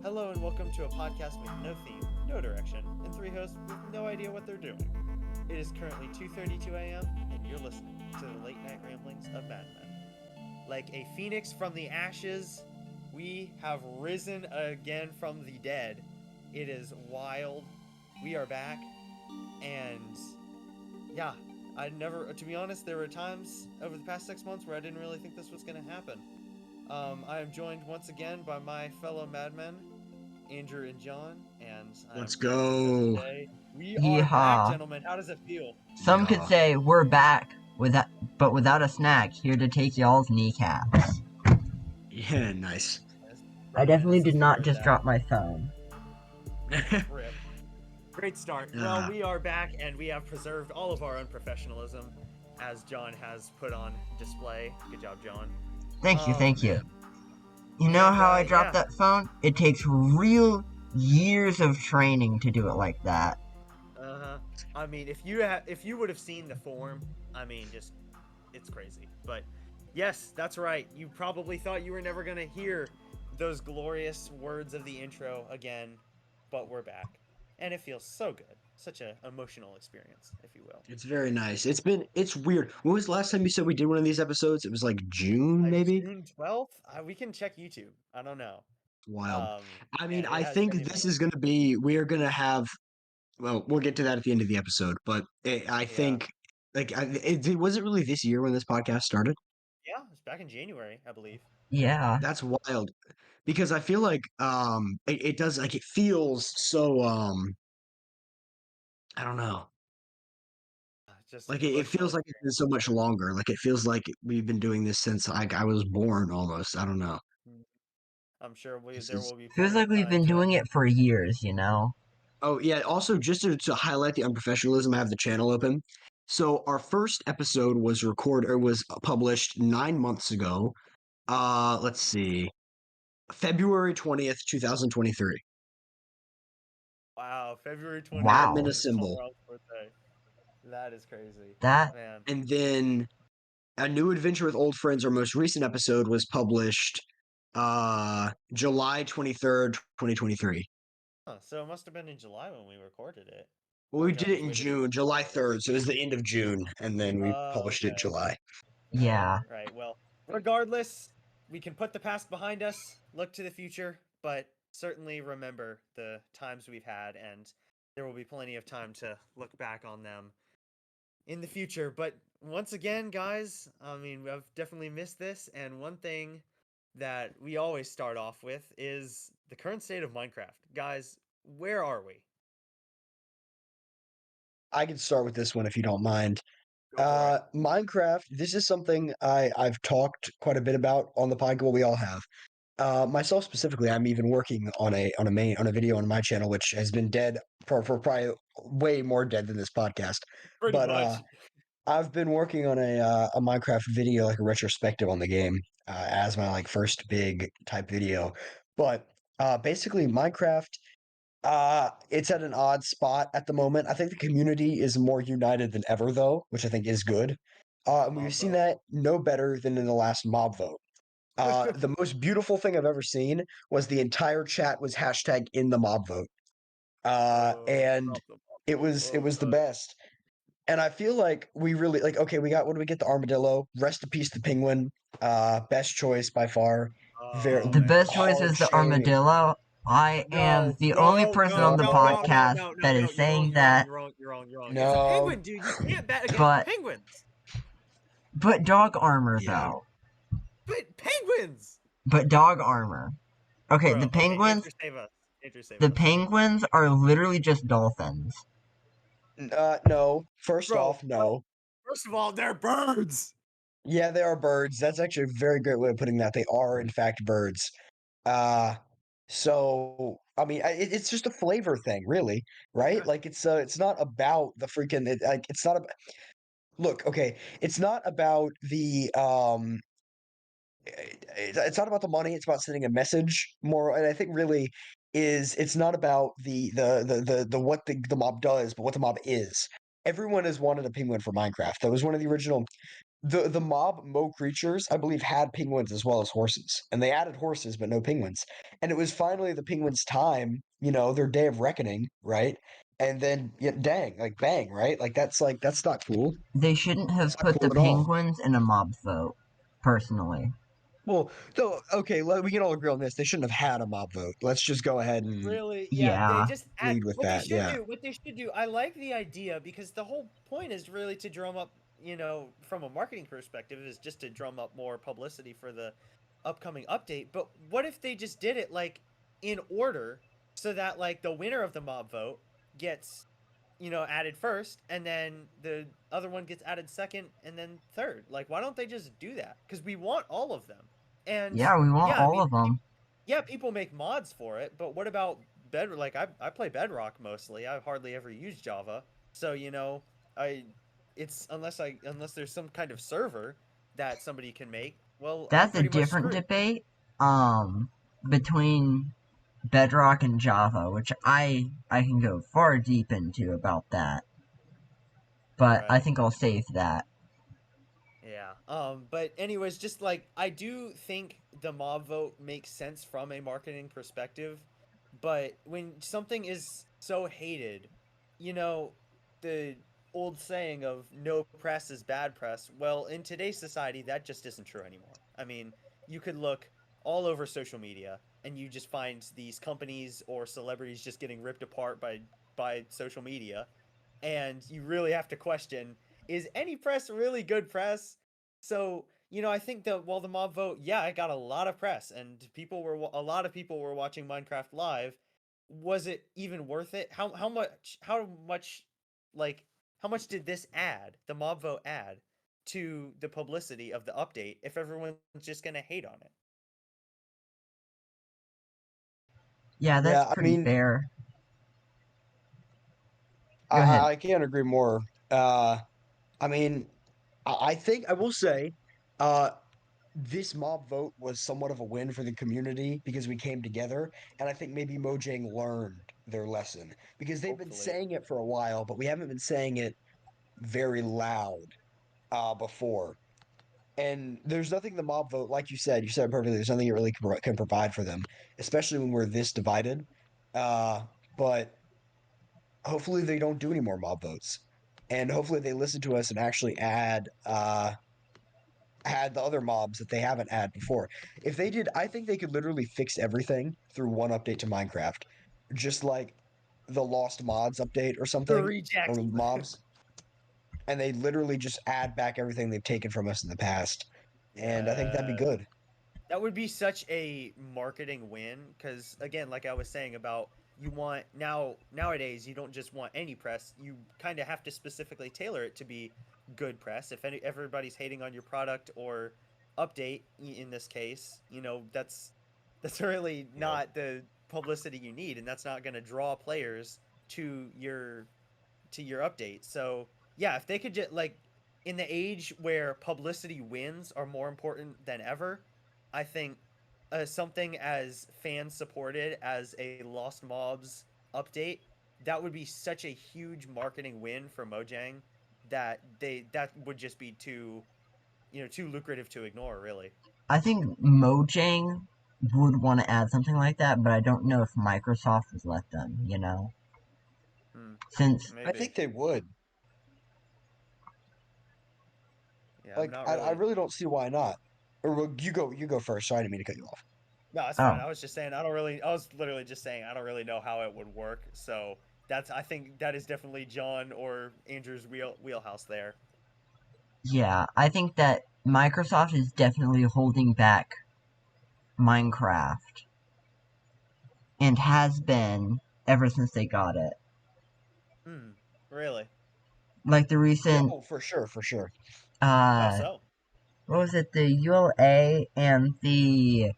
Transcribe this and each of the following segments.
Hello and welcome to a podcast with no theme, no direction, and three hosts with no idea what they're doing. It is currently 2:32 a.m. and you're listening to the late night ramblings of Madmen. Like a phoenix from the ashes, we have risen again from the dead. It is wild. We are back, and yeah, to be honest, there were times over the past 6 months where I didn't really think this was going to happen. I am joined once again by my fellow madmen, Andrew and John, and I'm Let's glad because go. today we are back, Yeehaw. gentlemen. How does it feel? Some could say we're back, but without a snack, here to take y'all's kneecaps. Yeah, nice. I definitely did not Reminiscence just of drop my phone. that. Rip. Great start. Well, we are back, and we have preserved all of our unprofessionalism, as John has put on display. Good job, John. Thank you. man. You know And, how I dropped yeah. that phone? It takes real years of training to do it like that. I mean, if you would have seen the form, I mean, just it's crazy. But yes, that's right. You probably thought you were never gonna hear those glorious words of the intro again, but we're back, and it feels so good. Such an emotional experience, if you will. It's very nice. It's weird. When was the last time you said we did one of these episodes? It was like June, maybe? June 12th. We can check YouTube. I don't know. Wild. I mean, And it I has been think a this minute. is we are gonna have, well, we'll get to that at the end of the episode, but I think, was it really this year when this podcast started? Yeah, it's back in January, I believe. Yeah. That's wild. Because I feel like, it does, like, it feels so, I don't know. Just Like, it emotional feels like it's been experience. so much longer. Like, it feels like we've been doing this since, like, I was born almost. I don't know. I'm sure This there is will be Feels plenty like of we've time been to. doing it for years, you know? Oh, yeah, also, just to highlight the unprofessionalism, I have the channel open. So, our first episode was published 9 months ago. Let's see. February 20th, 2023. Wow, February 20th Admin Wow. is assemble. Colorado birthday. That is crazy. That Man. And then A New Adventure with Old Friends, our most recent episode, was published July 23rd, 2023. Huh, so it must have been in July when we recorded it. Well, Or we John did it just in waited till June, July February. 3rd, so it was the end of June, and then we published it Okay. July. yeah. Right. Well, regardless, we can put the past behind us, look to the future, but certainly remember the times we've had, and there will be plenty of time to look back on them in the future. But once again, guys, I mean, I've definitely missed this, and one thing that we always start off with is the current state of Minecraft. Guys, where are we? I can start with this one if you don't mind. Go for it. Minecraft, this is something I've talked quite a bit about on the podcast. Well, we all have. Myself specifically, I'm even working on a video on my channel, which has been dead for probably way more dead than this podcast. Pretty But much. I've been working on a Minecraft video, like a retrospective on the game, as my like first big type video. But basically, Minecraft, it's at an odd spot at the moment. I think the community is more united than ever, though, which I think is good. And we've Mob seen vote. that no better than in the last mob vote. The most beautiful thing I've ever seen was the entire chat was hashtag in the mob vote. And Drop the mob vote. it was the best. And I feel like we really like, okay, what do we get? The armadillo. Rest in peace, the penguin. Best choice by far. Very Oh The man. best choice hard is the shade. armadillo. I am No, the only no, person no, on the no, no, no, podcast no, no, that no. is You're wrong. saying You're wrong. that, You're wrong. You're wrong. You're wrong. It's a No. penguin, dude. You can't bet against but penguins. dog armor Yeah. though. But penguins. But dog armor. Okay, Bro. Okay, Andrew, save us. Andrew, save the us. penguins are literally just dolphins. No. First Bro. off, no. First of all, they're birds. Yeah, they are birds. That's actually a very great way of putting that. They are, in fact, birds. Uh, so I mean, it's just a flavor thing, really, right? Like it's not about the freaking like it's not. Look, okay, it's not about it's not about the money. It's about sending a message more. And I think really is it's not about the what the mob does, but what the mob is. Everyone has wanted a penguin for Minecraft. That was one of the original. the mob Mo creatures, I believe, had penguins as well as horses, and they added horses but no penguins. And it was finally the penguins' time, their day of reckoning, right? And then, yeah, dang, like bang, right? Like that's not cool. They shouldn't That's have not put the cool at all. penguins in a mob vote, personally. Well, though, okay, we can all agree on this. They shouldn't have had a mob vote. Let's just go ahead and Really, yeah, they Yeah. just add lead with what they that. should Yeah. do. What they should do. I like the idea because the whole point is really to drum up, from a marketing perspective, is just to drum up more publicity for the upcoming update. But what if they just did it like in order so that like the winner of the mob vote gets, added first, and then the other one gets added second, and then third. Like, why don't they just do that? Because we want all of them. And Yeah, we want yeah, I all mean, of them. yeah, people make mods for it, but what about Like I play Bedrock mostly. I hardly ever use Java. So, I it's unless there's some kind of server that somebody can make, well, I'm That's a pretty much different screwed. debate, between Bedrock and Java, which I can go far deep into about that, but I Right. think I'll save that. Yeah. But anyways, just like I do think the mob vote makes sense from a marketing perspective, but when something is so hated, you know, the old saying of no press is bad press, well, in today's society that just isn't true anymore. I mean, you could look all over social media and you just find these companies or celebrities just getting ripped apart by social media, and you really have to question, is any press really good press? So, I think that while the mob vote, yeah, it got a lot of press and a lot of people were watching Minecraft live. Was it even worth it? Like how much did the mob vote add to the publicity of the update if everyone's just going to hate on it? Yeah, that's Yeah, I pretty mean, fair. Go ahead. I can't agree more. Uh, I mean, I think I will say, uh, this mob vote was somewhat of a win for the community because we came together, and I think maybe Mojang learned their lesson because they've been Hopefully. saying it for a while, but we haven't been saying it very loud before. And there's nothing the mob vote, like you said it perfectly. There's nothing it really can provide for them, especially when we're this divided. But hopefully they don't do any more mob votes, and hopefully they listen to us and actually add the other mobs that they haven't had before. If they did, I think they could literally fix everything through one update to Minecraft, just like the Lost Mods update or The something, reject. or mobs, and they literally just add back everything they've taken from us in the past. And I think that'd be Yeah. good. That would be such a marketing win because, again, like I was saying about, you want nowadays you don't just want any press. You kind of have to specifically tailor it to be good press. If everybody's hating on your product or update, in this case, that's really Yeah. not the publicity you need, and that's not going to draw players to your update. So yeah, if they could just like, in the age where publicity wins are more important than ever, I think something as fan supported as a Lost Mobs update, that would be such a huge marketing win for Mojang that would just be too lucrative to ignore, really. I think Mojang would want to add something like that, but I don't know if Microsoft would let them. Hmm, Since I maybe. think they would. Yeah, I'm Like, not I really. really don't see why not. Or well, you go first. Sorry, I didn't mean to cut you off. No, that's fine. oh I was just saying I don't really. I was literally just saying I don't really know how it would work. So I think that is definitely John or Andrew's wheelhouse there. yeah, I think that Microsoft is definitely holding back Minecraft and has been ever since they got it. Hmm. Really? Like the Yeah, recent oh, for sure, for sure. How uh so? what was it, the ULA and the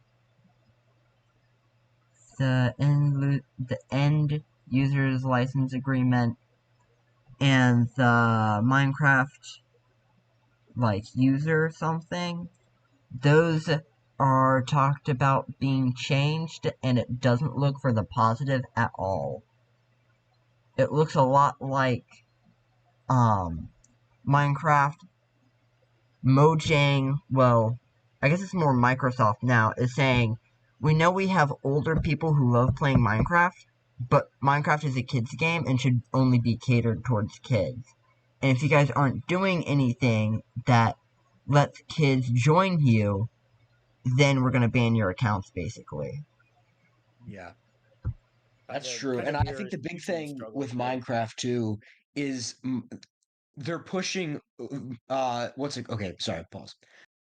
end users license agreement and the Minecraft like user something, those are talked about being changed, and it doesn't look for the positive at all. It looks a lot like um Minecraft Mojang, well, I guess it's more Microsoft now, is saying, we know we have older people who love playing Minecraft, but Minecraft is a kids game and should only be catered towards kids. And if you guys aren't doing anything that lets kids join you, then we're gonna ban your accounts, basically. Yeah. Kind That's of true. kind And of I think mirrors the big YouTube's thing struggle with a bit. Minecraft too is they're pushing what's it? Okay, sorry, pause.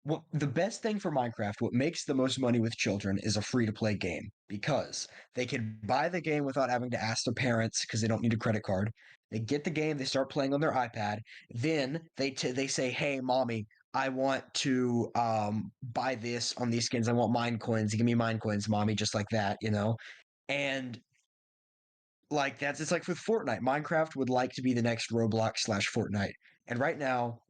What the best thing for Minecraft, what makes the most money with children is a free-to-play game because they can buy the game without having to ask their parents because they don't need a credit card. They get the game, they start playing on their iPad, then they say, "Hey, mommy, I want to buy this on these skins. I want mine coins. Give me mine coins, mommy," just like that, you know. And like that's it's like with Fortnite. Minecraft would like to be the next Roblox slash Fortnite. And right now,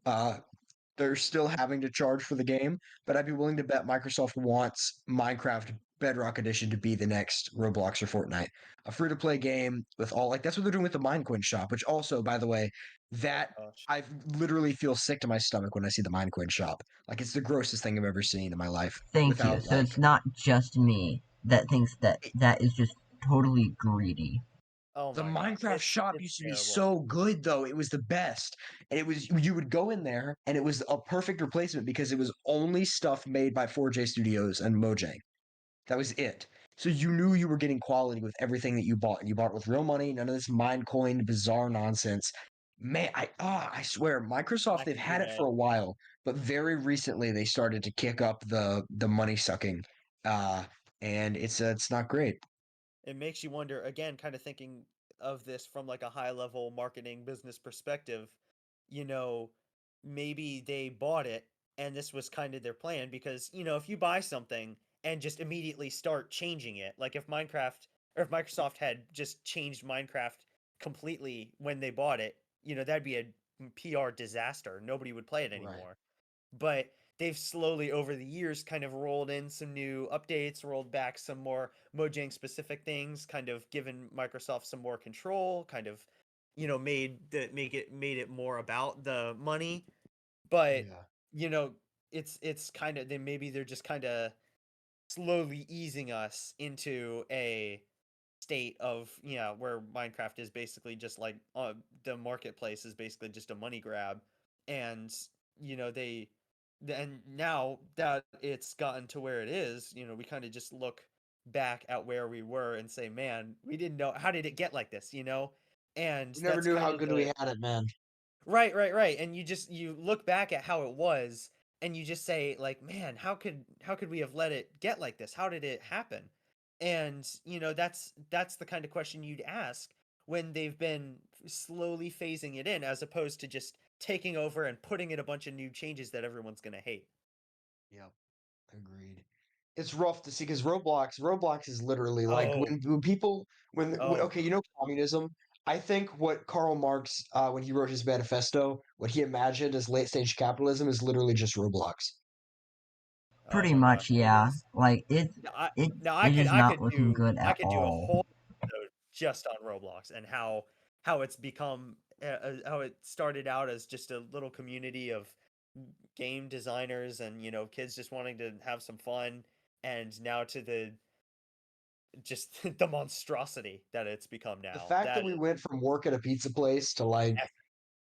they're still having to charge for the game, but I'd be willing to bet Microsoft wants Minecraft Bedrock Edition to be the next Roblox or Fortnite. A free to play game with all like that's what they're doing with the Minecoin shop, which also, by the way, that Gosh. I literally feel sick to my stomach when I see the Minecoin shop. Like it's the grossest thing I've ever seen in my life. Thank you. Without So like it's not just me that thinks that that is just totally greedy. Oh the my gosh, Minecraft shop it's used to be terrible. so good though. It was the best. And it was you would go in there and it was a perfect replacement because it was only stuff made by 4J Studios and Mojang. That was it. So you knew you were getting quality with everything that you bought. And you bought it with real money, none of this Minecoin bizarre nonsense. Man, I swear, Microsoft, they've Back into had your it for head. a while, but very recently they started to kick up the money sucking. Uh and it's not great. It makes you wonder again, kind of thinking of this from like a high level marketing business perspective. You know, maybe they bought it and this was kind of their plan because, if you buy something and just immediately start changing it, like if Minecraft or if Microsoft had just changed Minecraft completely when they bought it, that'd be a PR disaster. Nobody would play it Right. anymore. But they've slowly over the years kind of rolled in some new updates, rolled back some more Mojang specific things, kind of given Microsoft some more control, kind of made it more about the money. But Yeah. you know it's kind of they're just kind of slowly easing us into a state of where Minecraft is basically just like the marketplace is basically just a money grab, and they and now that it's gotten to where it is, we kind of just look back at where we were and say, man, we didn't know how did it get like this, and We never that's knew kind how of good we the had it, man. right, and you look back at how it was and you just say like, man, how could we have let it get like this? How did it happen? And that's the kind of question you'd ask when they've been slowly phasing it in as opposed to just taking over and putting in a bunch of new changes that everyone's going to hate. Yep, agreed. It's rough to see because Roblox is literally like Oh, when people oh, okay, you know communism. I think what Karl Marx, when he wrote his manifesto, what he imagined as late stage capitalism is literally just Roblox. oh Pretty my much, gosh. It yeah. is. Like Now I it now I it could is I not could looking do good I at could do a all. whole episode just on Roblox and how it's become how it started out as just a little community of game designers and kids just wanting to have some fun, and now to the just the monstrosity that it's become The now. fact that That we is went from work at a pizza place to like epic.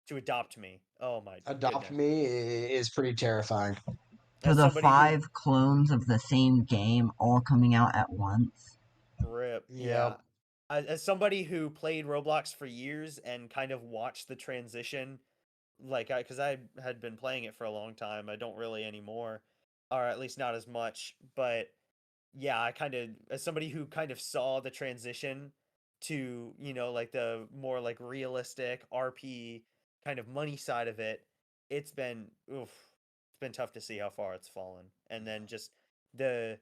To adopt me. Oh my adopt goodness. me is pretty terrifying. To As the somebody who 5 clones of the same game all coming out at once. rip, yeah. Yep. As somebody who played Roblox for years and kind of watched the transition, like because I had been playing it for a long time. I don't really anymore, or at least not as much. But yeah, I kind of as somebody who kind of saw the transition to like the more like realistic RP kind of money side of it. It's been oof, it's been tough to see how far it's fallen, and then just the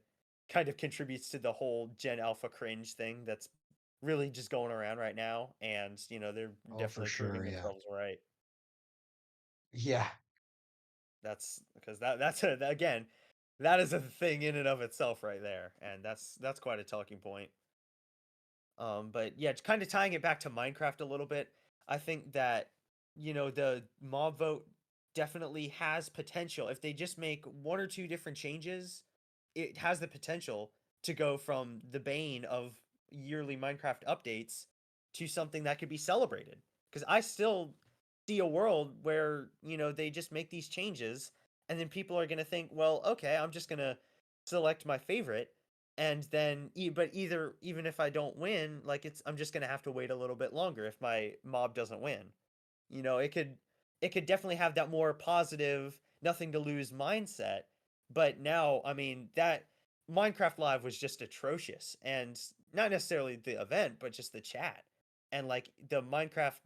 kind of contributes to the whole Gen Alpha cringe thing that's really just going around right now, and they're Oh, for definitely proving sure. Yeah. themselves right. Yeah. That's because that's again, that is a thing in and of itself right there, and that's quite a talking point. But yeah, kind of tying it back to Minecraft a little bit, I think that the mob vote definitely has potential. If they just make one or two different changes, it has the potential to go from the bane of yearly Minecraft updates to something that could be celebrated. Because I still see a world where, they just make these changes and then people are going to think, well, okay, I'm just going to select my favorite. And then, but even if I don't win, like I'm just going to have to wait a little bit longer if my mob doesn't win. It could definitely have that more positive, nothing to lose mindset. But now, I mean, that Minecraft Live was just atrocious, and not necessarily the event, but just the chat. And like the Minecraft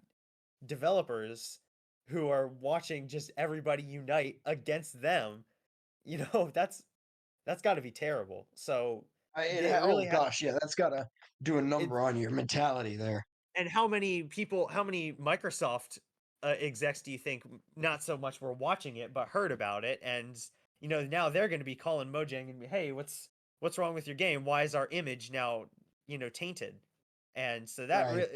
developers who are watching just everybody unite against them, that's got to be terrible. So it Oh really has. gosh, yeah, that's gotta do a It's number on your mentality there. And how many Microsoft execs do you think not so much were watching it but heard about it, and now they're going to be calling Mojang and, hey, what's wrong with your game? Why is our image now tainted? And so Right.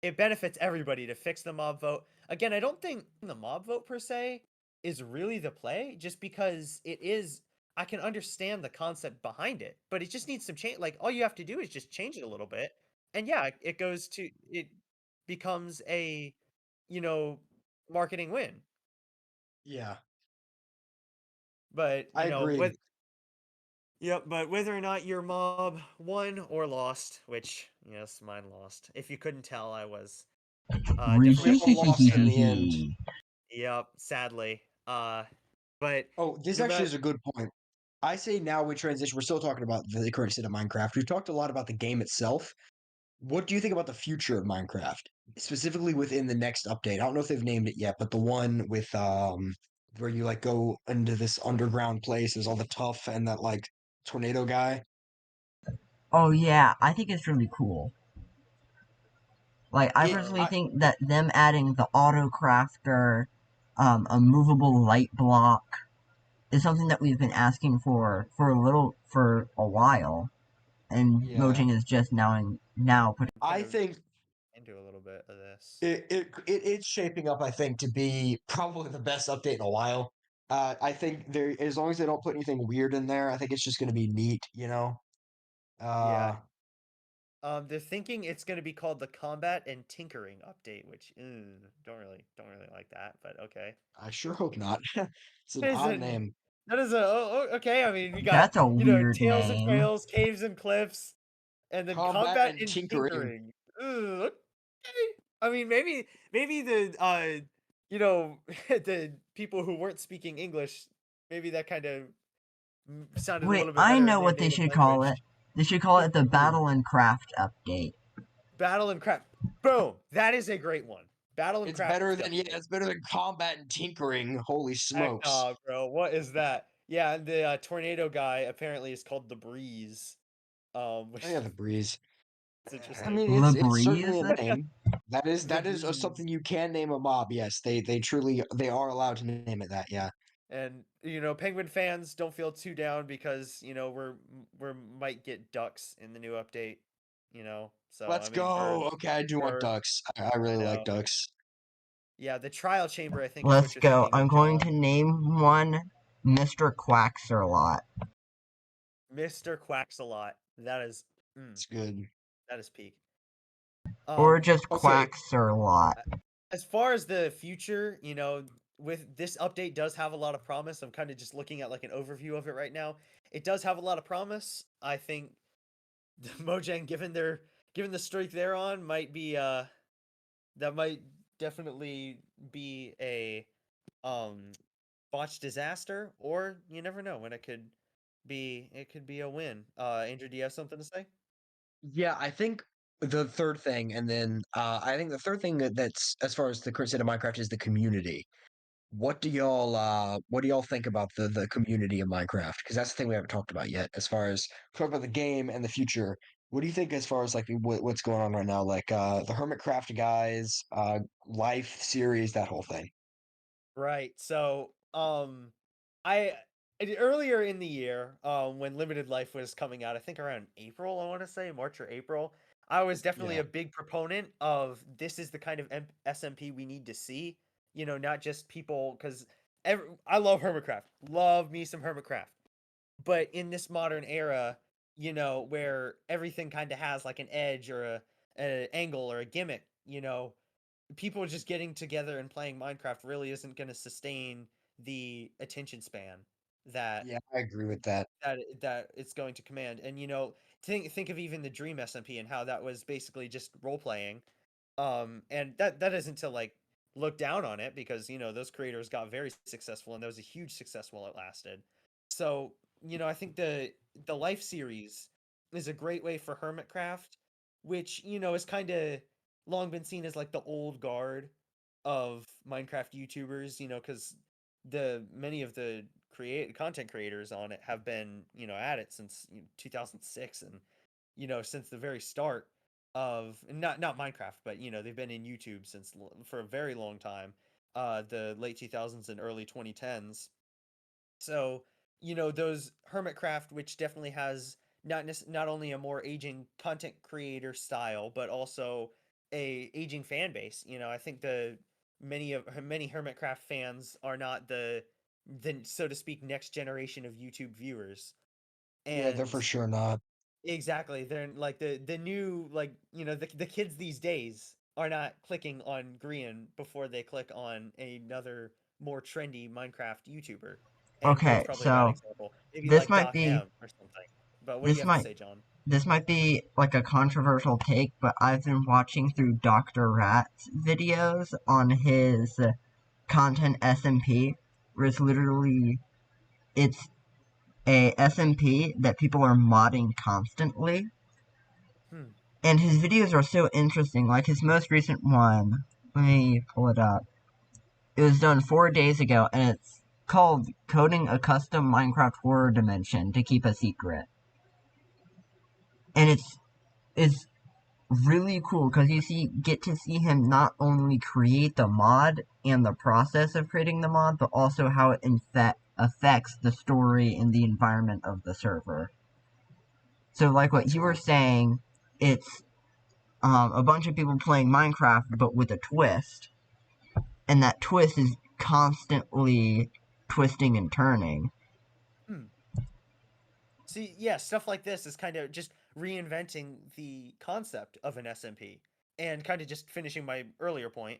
it benefits everybody to fix the mob vote. Again, I don't think the mob vote per se is really the play, just because it is. I can understand the concept behind it, but it just needs some change. Like, all you have to do is just change it a little bit, and yeah, it becomes a, you know, marketing win. Yeah, But, I agree. but whether or not your mob won or lost, which, yes, mine lost. If you couldn't tell, I was We definitely all lost in the end. Yep, sadly. But Oh, this no actually matter is a good point. I say now we transition. We're still talking about the current state of Minecraft. We've talked a lot about the game itself. What do you think about the future of Minecraft, specifically within the next update? I don't know if they've named it yet, but the one with where you like go into this underground place, there's all the tough and that like tornado guy. Oh yeah, I think it's really cool. Like, I It, personally I, think that them adding the auto crafter, a movable light block, is something that we've been asking for a while, and yeah, Mojang is just now putting. kind I of think into a little bit of this. it's shaping up. I think to be probably the best update in a while. I think there, as long as they don't put anything weird in there, I think it's just going to be neat. You know. Yeah. Uh, They're thinking it's going to be called the Combat and Tinkering update, which don't really like that, but okay. I sure hope not. It's an That is odd a name. that is a okay. I mean, we got That's a weird Tales and name. Trails, Caves and Cliffs, and then Combat Combat and and Tinkering. Tinkering. Ugh, okay. I mean, maybe the the people who weren't speaking English, maybe that kind of sounded a Wait, little bit I better in know their what they native should call language. it. They should call it the Battle and Craft update. Battle and Craft. Boom. That is a great one. Battle and It's Craft better than, yeah, update. it's better than Combat and Tinkering. Holy Heck smokes. nah, bro. What is that? Yeah, and the tornado guy apparently is called the Breeze. Oh Which yeah, the breeze. is I interesting. mean, it's certainly Labreeze? a name. The That is Breeze. something you can name a mob. Yes, they truly they are allowed to name it that. Yeah. And Penguin fans, don't feel too down because we're might get ducks in the new update. So Let's I mean go. birds, Okay, I do want birds. ducks. I really I like know. ducks. Yeah, the trial chamber, I think, is what Let's you're go. thinking I'm of, going John. to name one Mr. Quaxerlot. Mr. Quacks-a-lot. It's good. That is peak. Or Um, just Okay. Quaxerlot. as far as the future, with this update does have a lot of promise. I'm kind of just looking at like an overview of it right now. It does have a lot of promise. I think the Mojang, given the streak they're on, might be that might definitely be a um botched disaster, or you never know when it could be a win. Andrew, do you have something to say? Yeah, I think the third thing, and then I think the third thing that's as far as the current state of Minecraft is the community. What do y'all think about the community of Minecraft? Because that's the thing we haven't talked about yet. As far as talk about the game and the future, what do you think as far as like what's going on right now? Like the Hermitcraft guys, Life series, that whole thing. Right. So, I earlier in the year, when Limited Life was coming out, I think around April, I want to say March or April, I was definitely Yeah. a big proponent of this is the kind of SMP we need to see. not just people, because I love Hermitcraft, love me some Hermitcraft, but in this modern era, where everything kind of has like an edge or a angle or a gimmick, people just getting together and playing Minecraft really isn't going to sustain the attention span that Yeah, I agree with that. that it's going to command. And think of even the Dream SMP and how that was basically just role playing. And that isn't to like look down on it, because those creators got very successful, and that was a huge success while it lasted. So I think the Life series is a great way for Hermitcraft, which is kind of long been seen as like the old guard of Minecraft YouTubers, because the many of the content creators on it have been at it since 2006, and since the very start of, not Minecraft, but they've been in YouTube since for a very long time, the late 2000s and early 2010s. So, those Hermitcraft, which definitely has not only a more aging content creator style, but also a aging fan base. I think the many Hermitcraft fans are not the so to speak next generation of YouTube viewers. Yeah, they're And for sure not. exactly, they're like the new, like the kids these days are not clicking on Grian before they click on another more trendy Minecraft YouTuber. And Grian's Okay, probably a bad so example. Maybe this like might Doc be M or something. But what do you this have to might say, John? this might be like a controversial take, but I've been watching through Dr. Rat's videos on his content SMP, where it's a SMP that people are modding constantly. Hmm. And his videos are so interesting. Like his most recent one, let me pull it up. It was done 4 days ago, and it's called Coding a Custom Minecraft Horror Dimension to Keep a Secret. And it's really cool because get to see him not only create the mod and the process of creating the mod, but also how it affects the story and the environment of the server. So, like what That's you were cool. saying, it's a bunch of people playing Minecraft, but with a twist, and that twist is constantly twisting and turning. Hmm. See, yeah, stuff like this is kind of just reinventing the concept of an SMP, and kind of just finishing my earlier point.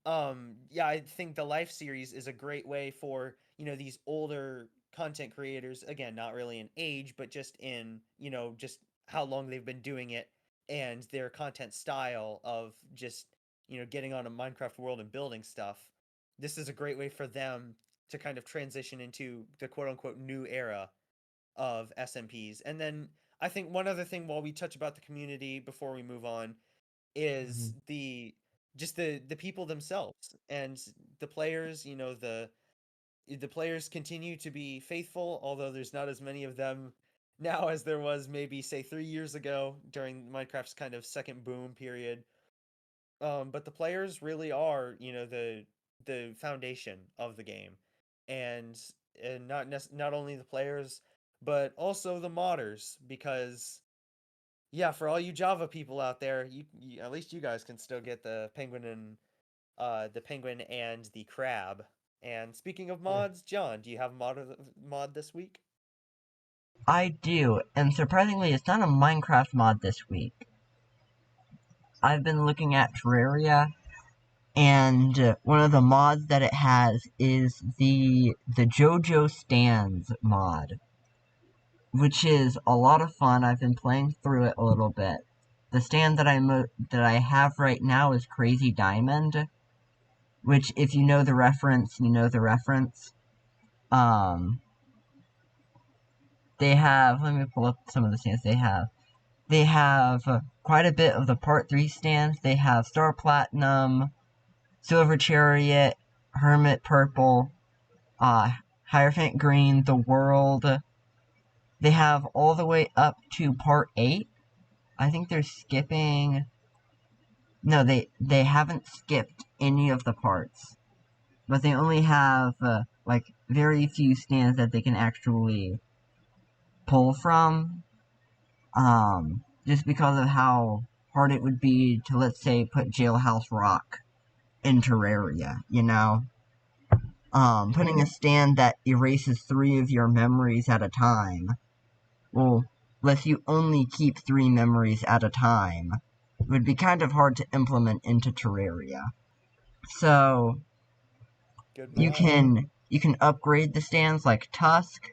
Yeah, I think the Life series is a great way for these older content creators, again, not really in age, but just in just how long they've been doing it, and their content style of just getting on a Minecraft world and building stuff. This is a great way for them to kind of transition into the quote unquote new era of SMPs. And then I think one other thing, while we touch about the community before we move on, Hmm. is the people themselves and the players. The players continue to be faithful, although there's not as many of them now as there was maybe say 3 years ago during Minecraft's kind of second boom period. But the players really are, the foundation of the game, and not only the players, but also the modders, because yeah, for all you Java people out there, at least you guys can still get the penguin and the crab. And speaking of Yeah. mods, John, do you have mod this week? I do, and surprisingly, it's not a Minecraft mod this week. I've been looking at Terraria, and one of the mods that it has is the JoJo Stands mod, which is a lot of fun. I've been playing through it a little bit. The stand that I have right now is Crazy Diamond, which if you know the reference, you know the reference. Um, they have. Let me pull up some of the stands they have. They have quite a bit of the Part 3 stands. They have Star Platinum, Silver Chariot, Hermit Purple, uh, Hierophant Green, The World. They have all the way up to Part 8. I think they're skipping. No, they haven't skipped any of the parts. But they only have, like, very few stands that they can actually pull from. Just because of how hard it would be to, let's say, put Jailhouse Rock in Terraria, you know? Putting a stand that erases 3 of your memories at a time, well, lets you only keep 3 memories at a time, would be kind of hard to implement into Terraria. So, Good you point. can upgrade the stands like Tusk.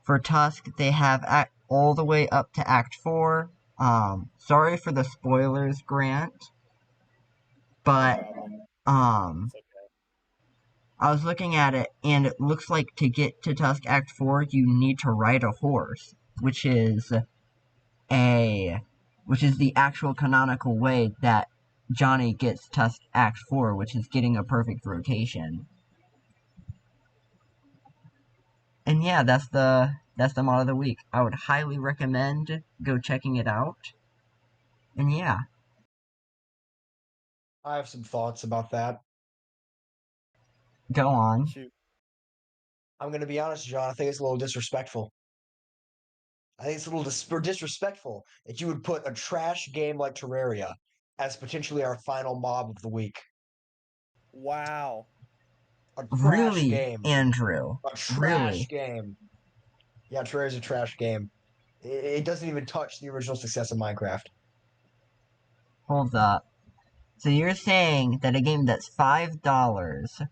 For Tusk, they have all the way up to Act 4. Sorry for the spoilers, Grant, No but, problem. It's okay. I was looking at it, and it looks like to get to Tusk Act 4, you need to ride a horse, which is the actual canonical way that Johnny gets Tusk Act 4, which is getting a perfect rotation. And yeah, that's the mod of the week. I would highly recommend go checking it out. And yeah, I have some thoughts about that. go on. Shoot. I'm going to be honest, John. I think it's a little disrespectful. I think it's a little disrespectful that you would put a trash game like Terraria as potentially our final mob of the week. Wow. A trash Really, game. Andrew. A trash Really. game. Yeah, Terraria's a trash game. It doesn't even touch the original success of Minecraft. Hold up. So you're saying that a game that's $5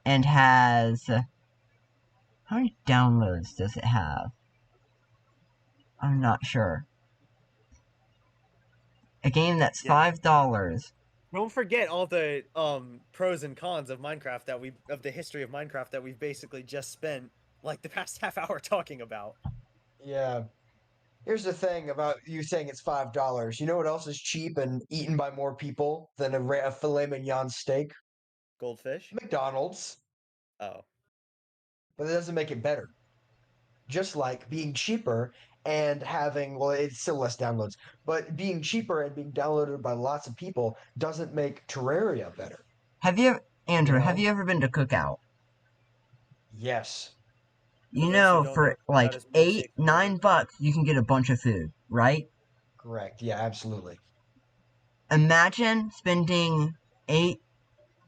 and has... How many downloads does it have? I'm not sure. A game that's Yeah. $5. Don't forget all the pros and cons of Minecraft of the history of Minecraft that we've basically just spent like the past half hour talking about. Yeah. Here's the thing about you saying it's $5. You know what else is cheap and eaten by more people than a filet mignon steak? Goldfish? McDonald's. Oh. But it doesn't make it better. Just like being cheaper and having, well, it's still less downloads, but being cheaper and being downloaded by lots of people doesn't make Terraria better. Andrew, have know? you ever been to Cookout? Yes. For You those who know, don't know, for like that is $8, milkshake flavor. $9, you can get a bunch of food, right? Correct. Yeah, absolutely. Imagine spending $8,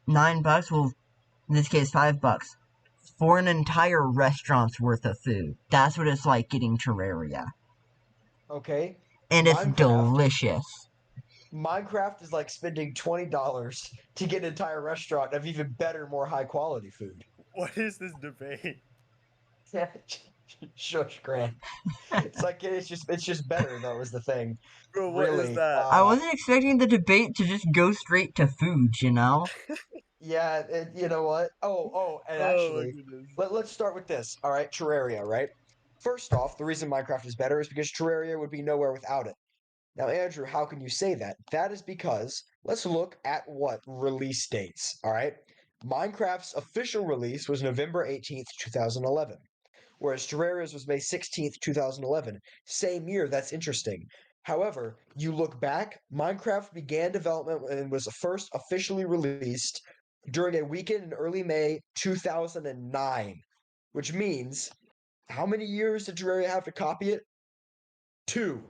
$9, well, in this case, $5, for an entire restaurant's worth of food. That's what it's like getting Terraria. Okay. And it's delicious. Minecraft is like spending $20 to get an entire restaurant of even better, more high quality food. What is this debate? Shush, Grant. It's just better though is the thing. Bro, what is Really. that? I wasn't expecting the debate to just go straight to food, you know? Yeah, you know what? And Oh my actually, goodness. let's start with this. All right, Terraria, right? First off, the reason Minecraft is better is because Terraria would be nowhere without it. Now, Andrew, how can you say that? That is because let's look at what release dates. All right, Minecraft's official release was November 18th, 2011, whereas Terraria's was May 16th, 2011. Same year. That's interesting. However, you look back, Minecraft began development and was first officially released during a weekend in early May 2009, which means how many years did Terraria have to copy it? 2.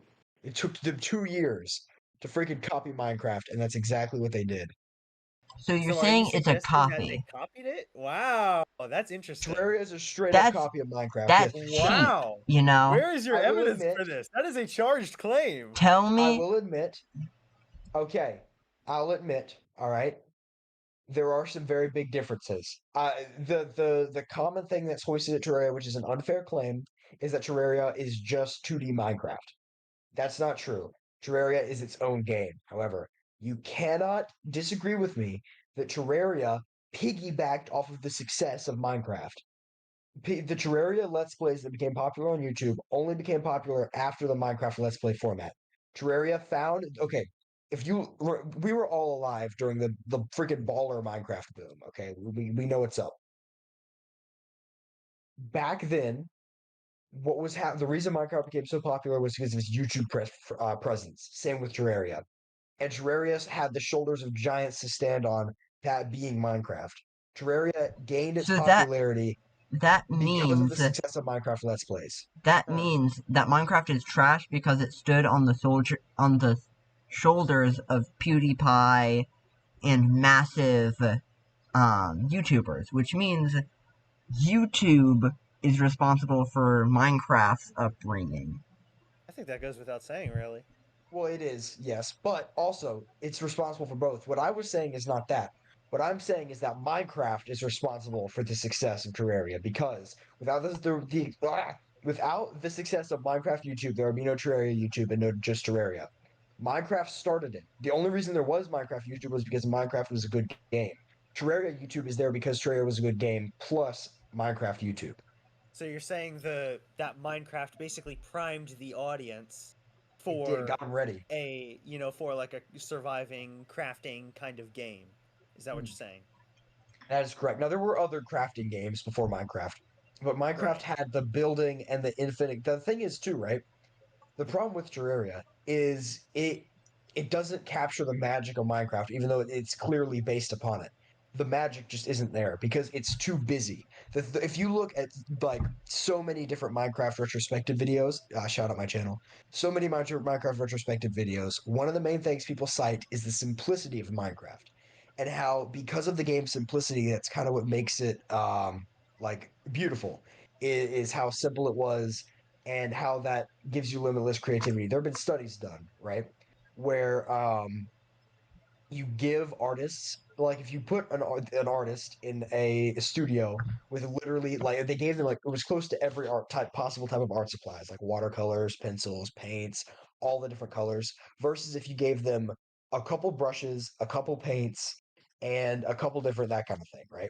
It took them 2 years to freaking copy Minecraft, and that's exactly what they did. So you're So are you saying it's a suggesting that they copy. copied it? Wow, that's interesting. Terraria is a straight up That's copy of Minecraft. Yes, cheap, Wow. you know? Where is your I will evidence admit, for this? That is a charged claim. Tell I me, will admit, okay, I'll admit, all right, there are some very big differences. The common thing that's hoisted at Terraria, which is an unfair claim, is that Terraria is just 2D Minecraft. That's not true. Terraria is its own game. However, you cannot disagree with me that Terraria piggybacked off of the success of Minecraft. The Terraria Let's Plays that became popular on YouTube only became popular after the Minecraft Let's Play format. Terraria found okay. If you we were all alive during the freaking baller Minecraft boom. Okay, we know what's up. Back then, the reason Minecraft became so popular was because of its YouTube presence. Same with Terraria, and Terraria had the shoulders of giants to stand on. That being Minecraft, Terraria gained its so that popularity that because of the means success of Minecraft Let's Plays. that Huh. means that Minecraft is trash because it stood on the shoulders of PewDiePie and massive YouTubers, which means YouTube is responsible for Minecraft's upbringing. I think that goes without saying, really. Well, it is, yes, but also it's responsible for both. What I was saying is not that. What I'm saying is that Minecraft is responsible for the success of Terraria because without the success of Minecraft YouTube, there would be no Terraria YouTube and no just Terraria. Minecraft started it. The only reason there was Minecraft YouTube was because Minecraft was a good game. Terraria YouTube is there because Terraria was a good game plus Minecraft YouTube. So you're saying that Minecraft basically primed the audience It did, for got them ready. for like a surviving crafting kind of game. Is that what Hmm. you're saying? That is correct. Now there were other crafting games before Minecraft, but Minecraft Right. had the building and the infinite. The thing is too, right? The problem with Terraria is it doesn't capture the magic of Minecraft, even though it's clearly based upon it. The magic just isn't there because it's too busy. If you look at like so many different Minecraft retrospective videos, shout out my channel. So many Minecraft retrospective videos. One of the main things people cite is the simplicity of Minecraft, and how because of the game's simplicity, that's kind of what makes it like beautiful. Is how simple it was and how that gives you limitless creativity. There have been studies done, right, where you give artists like if you put an artist in a studio with literally like they gave them like it was close to every art type possible type of art supplies like watercolors, pencils, paints, all the different colors versus if you gave them a couple brushes, a couple paints, and a couple different that kind of thing, right?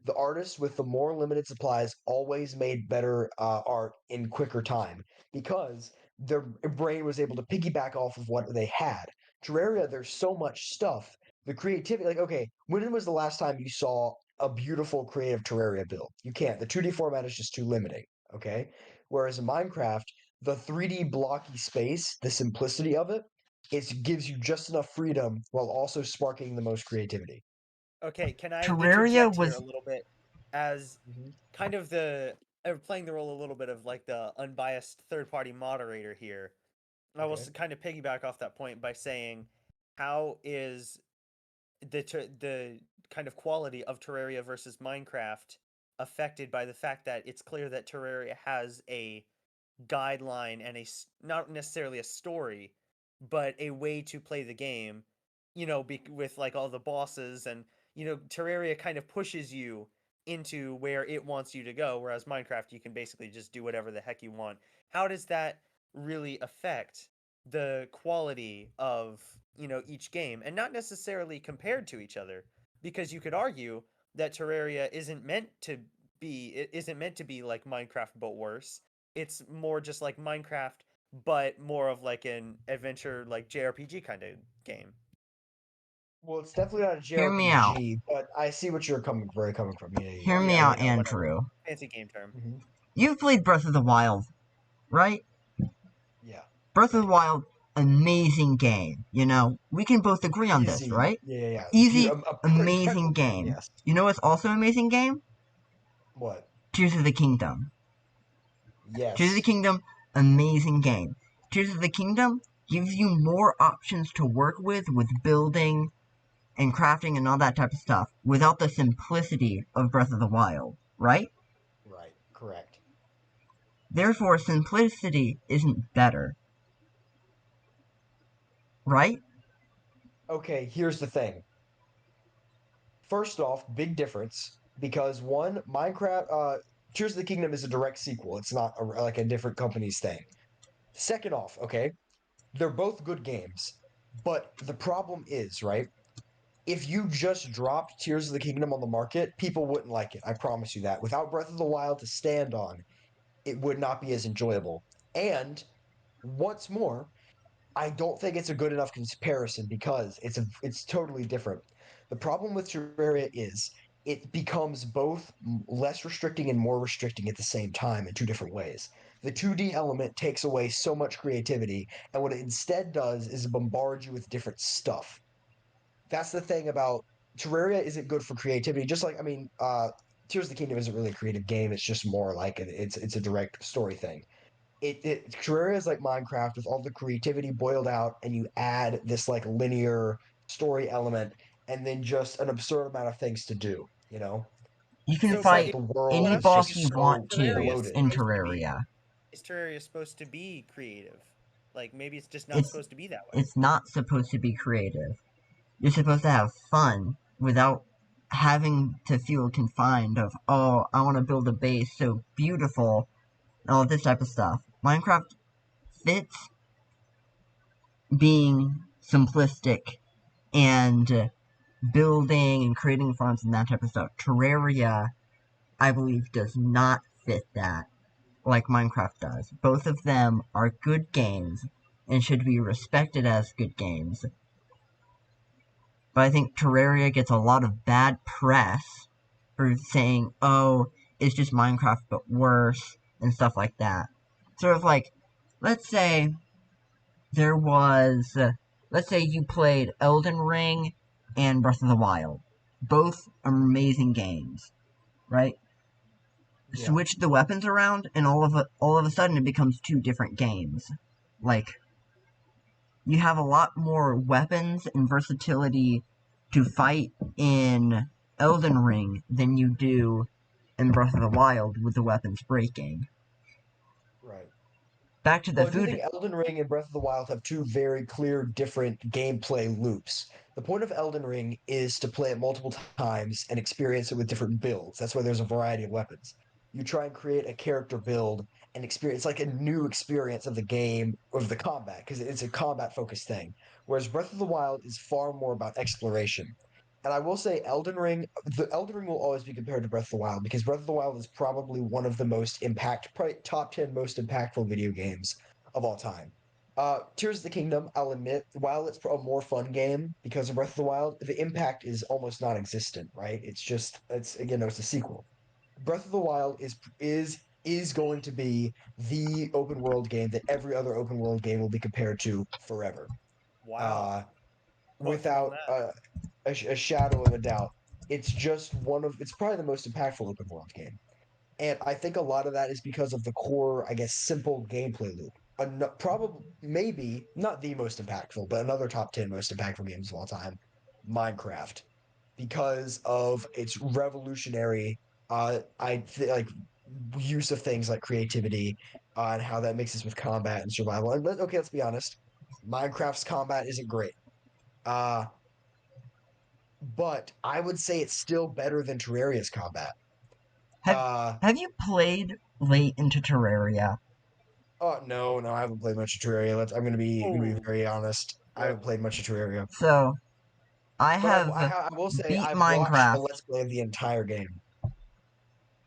The artists with the more limited supplies always made better art in quicker time because their brain was able to piggyback off of what they had. Terraria, there's so much stuff. The creativity, like, okay, when was the last time you saw a beautiful creative Terraria build? You can't. The 2D format is just too limiting. Okay. Whereas in Minecraft, the 3D blocky space, the simplicity of it gives you just enough freedom while also sparking the most creativity. Okay, can I Terraria interject here a was little bit as Mm-hmm. kind of playing the role a little bit of like the unbiased third party moderator here? I will Okay. kind of piggyback off that point by saying, how is the kind of quality of Terraria versus Minecraft affected by the fact that it's clear that Terraria has a guideline and not necessarily a story, but a way to play the game, with like all the bosses and Terraria kind of pushes you into where it wants you to go, whereas Minecraft you can basically just do whatever the heck you want. How does that really affect the quality of, each game and not necessarily compared to each other? Because you could argue that Terraria isn't meant to be like Minecraft but worse. It's more just like Minecraft, but more of like an adventure, like JRPG kind of game. Well, it's definitely not a hear me out. JRPG, but I see what you're coming from. Yeah, Hear yeah, me Yeah, out, whatever. Andrew. Fancy game term. yeah. Mm-hmm. You've played Breath of the Wild, right? Yeah. Breath of the Wild, amazing game. We can both agree on this, Easy. right? Yeah, yeah, yeah. Easy, Incredible amazing game. game. Yes. You know what's also an amazing game? What? Tears of the Kingdom. Tears of the Yes. Kingdom, amazing game. Tears of the Kingdom gives you more options to work with building and crafting and all that type of stuff, without the simplicity of Breath of the Wild, right? Right. Correct. Therefore, simplicity isn't better, right? Okay, here's the thing. First off, big difference because one, Minecraft, Tears of the Kingdom is a direct sequel. It's not like a different company's thing. Second off, okay, they're both good games, but the problem is, right? If you just dropped Tears of the Kingdom on the market, people wouldn't like it. I promise you that. Without Breath of the Wild to stand on, it would not be as enjoyable. And once more, I don't think it's a good enough comparison because it's totally different. The problem with Terraria is it becomes both less restricting and more restricting at the same time in two different ways. The 2D element takes away so much creativity, and what it instead does is bombard you with different stuff. That's the thing about Terraria isn't good for creativity. Just like Tears of the Kingdom isn't really a creative game. It's just more like it's a direct story thing. Terraria is like Minecraft with all the creativity boiled out, and you add this like linear story element, and then just an absurd amount of things to do. You know, You can So, it's like fight the what any world I'm is saying boss is, just you so want to Terraria is bloated. in supposed to be Terraria. is Terraria supposed to be creative? Like maybe it's just not It's supposed to be that way. it's not supposed to be creative. You're supposed to have fun without having to feel confined of, oh, I want to build a base so beautiful and all this type of stuff. Minecraft fits being simplistic and building and creating farms and that type of stuff. Terraria, I believe, does not fit that like Minecraft does. Both of them are good games and should be respected as good games. But I think Terraria gets a lot of bad press for saying, oh, it's just Minecraft but worse and stuff like that. Sort of like, let's say there was, let's say you played Elden Ring and Breath of the Wild. Both amazing games, right? Yeah, Switch the weapons around, and all of a sudden it becomes two different games. Like, you have a lot more weapons and versatility to fight in Elden Ring than you do in Breath of the Wild with the weapons breaking. right. Back to the Well, I do food. think Elden Ring and Breath of the Wild have two very clear, different gameplay loops. The point of Elden Ring is to play it multiple times and experience it with different builds. That's why there's a variety of weapons. You try and create a character build and experience like a new experience of the game, of the combat, because it's a combat focused thing. Whereas Breath of the Wild is far more about exploration. And I will say the Elden Ring will always be compared to Breath of the Wild because Breath of the Wild is probably one of the probably top 10 most impactful video games of all time. Tears of the Kingdom, I'll admit, while it's a more fun game because of Breath of the Wild, the impact is almost non-existent, right? It's again, it's a sequel. Breath of the Wild is going to be the open world game that every other open world game will be compared to forever, Wow. uh, Quote him on without that. a shadow of a doubt. It's probably the most impactful open world game. And I think a lot of that is because of the core, I guess, simple gameplay loop. Probably, maybe not the most impactful, but another top 10 most impactful games of all time, Minecraft, because of its revolutionary, like use of things like creativity and how that mixes with combat and survival. And okay, let's be honest, Minecraft's combat isn't great, uh, but I would say it's still better than Terraria's combat. Have Uh, Have you played late into Terraria? Oh no, no, I haven't played much of Terraria. I'm gonna be Oh, very honest. I yep. haven't played much of Terraria, So I but have I will say beat I've watched a Minecraft. Let's Play of the entire game.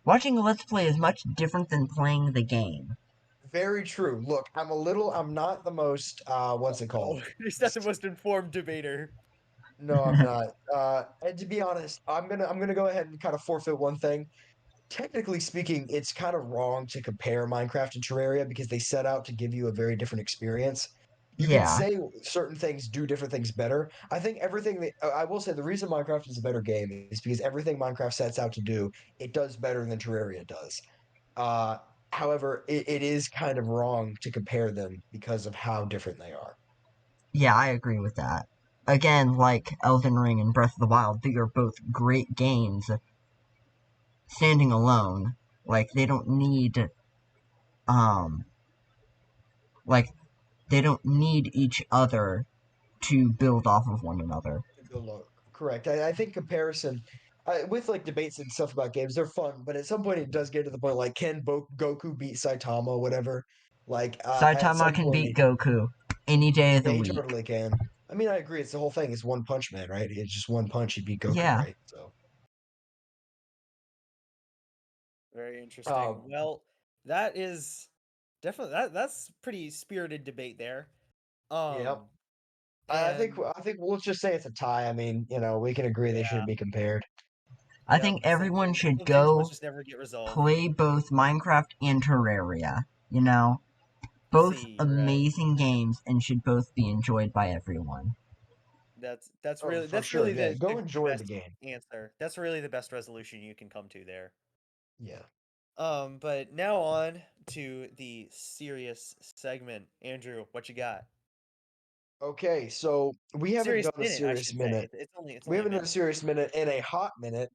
Watching a Let's Play is much different than playing the game. Very true. Look, I'm not the most what's it Oh, called? he's not the most informed debater. No, I'm not. And to be honest, I'm gonna go ahead and kind of forfeit one thing. Technically speaking, it's kind of wrong to compare Minecraft and Terraria because they set out to give you a very different experience. You can Yeah, say certain things do different things better. I think everything that I will say the reason Minecraft is a better game is because everything Minecraft sets out to do, it does better than Terraria does. Uh, However, it is kind of wrong to compare them because of how different they are. yeah, I agree with that. Again, like Elden Ring and Breath of the Wild, they are both great games standing alone. Like they don't need um like they don't need each other to build off of one another. Correct. I think comparison with like debates and stuff about games, they're fun, but at some point it does get to the point like can Goku beat Saitama, whatever. Like at Saitama some can point, beat Goku any day of yeah, the he week. totally can. I mean, I agree. It's the whole thing. It's One Punch Man, right? It's just one punch. He beat Goku, Yeah, right? So, Very interesting. um, Well, that is definitely that's pretty spirited debate there. yep. Um, I think and I think let's just say it's a tie. I mean, we can agree they yeah, shouldn't be compared. I yep. think everyone should Some things will go just never get resolved. play both Minecraft and Terraria. You know, I both see. You're right. amazing games and should both be enjoyed by everyone. Oh, for that's sure. really Yeah, go the enjoy the best game. answer. That's really the best resolution you can come to there. Yeah. But now on to the serious segment. Andrew, what you got? Okay, so we haven't Serious done a minute, I serious should say. minute. It's only We a haven't done a minute. serious minute in a hot minute.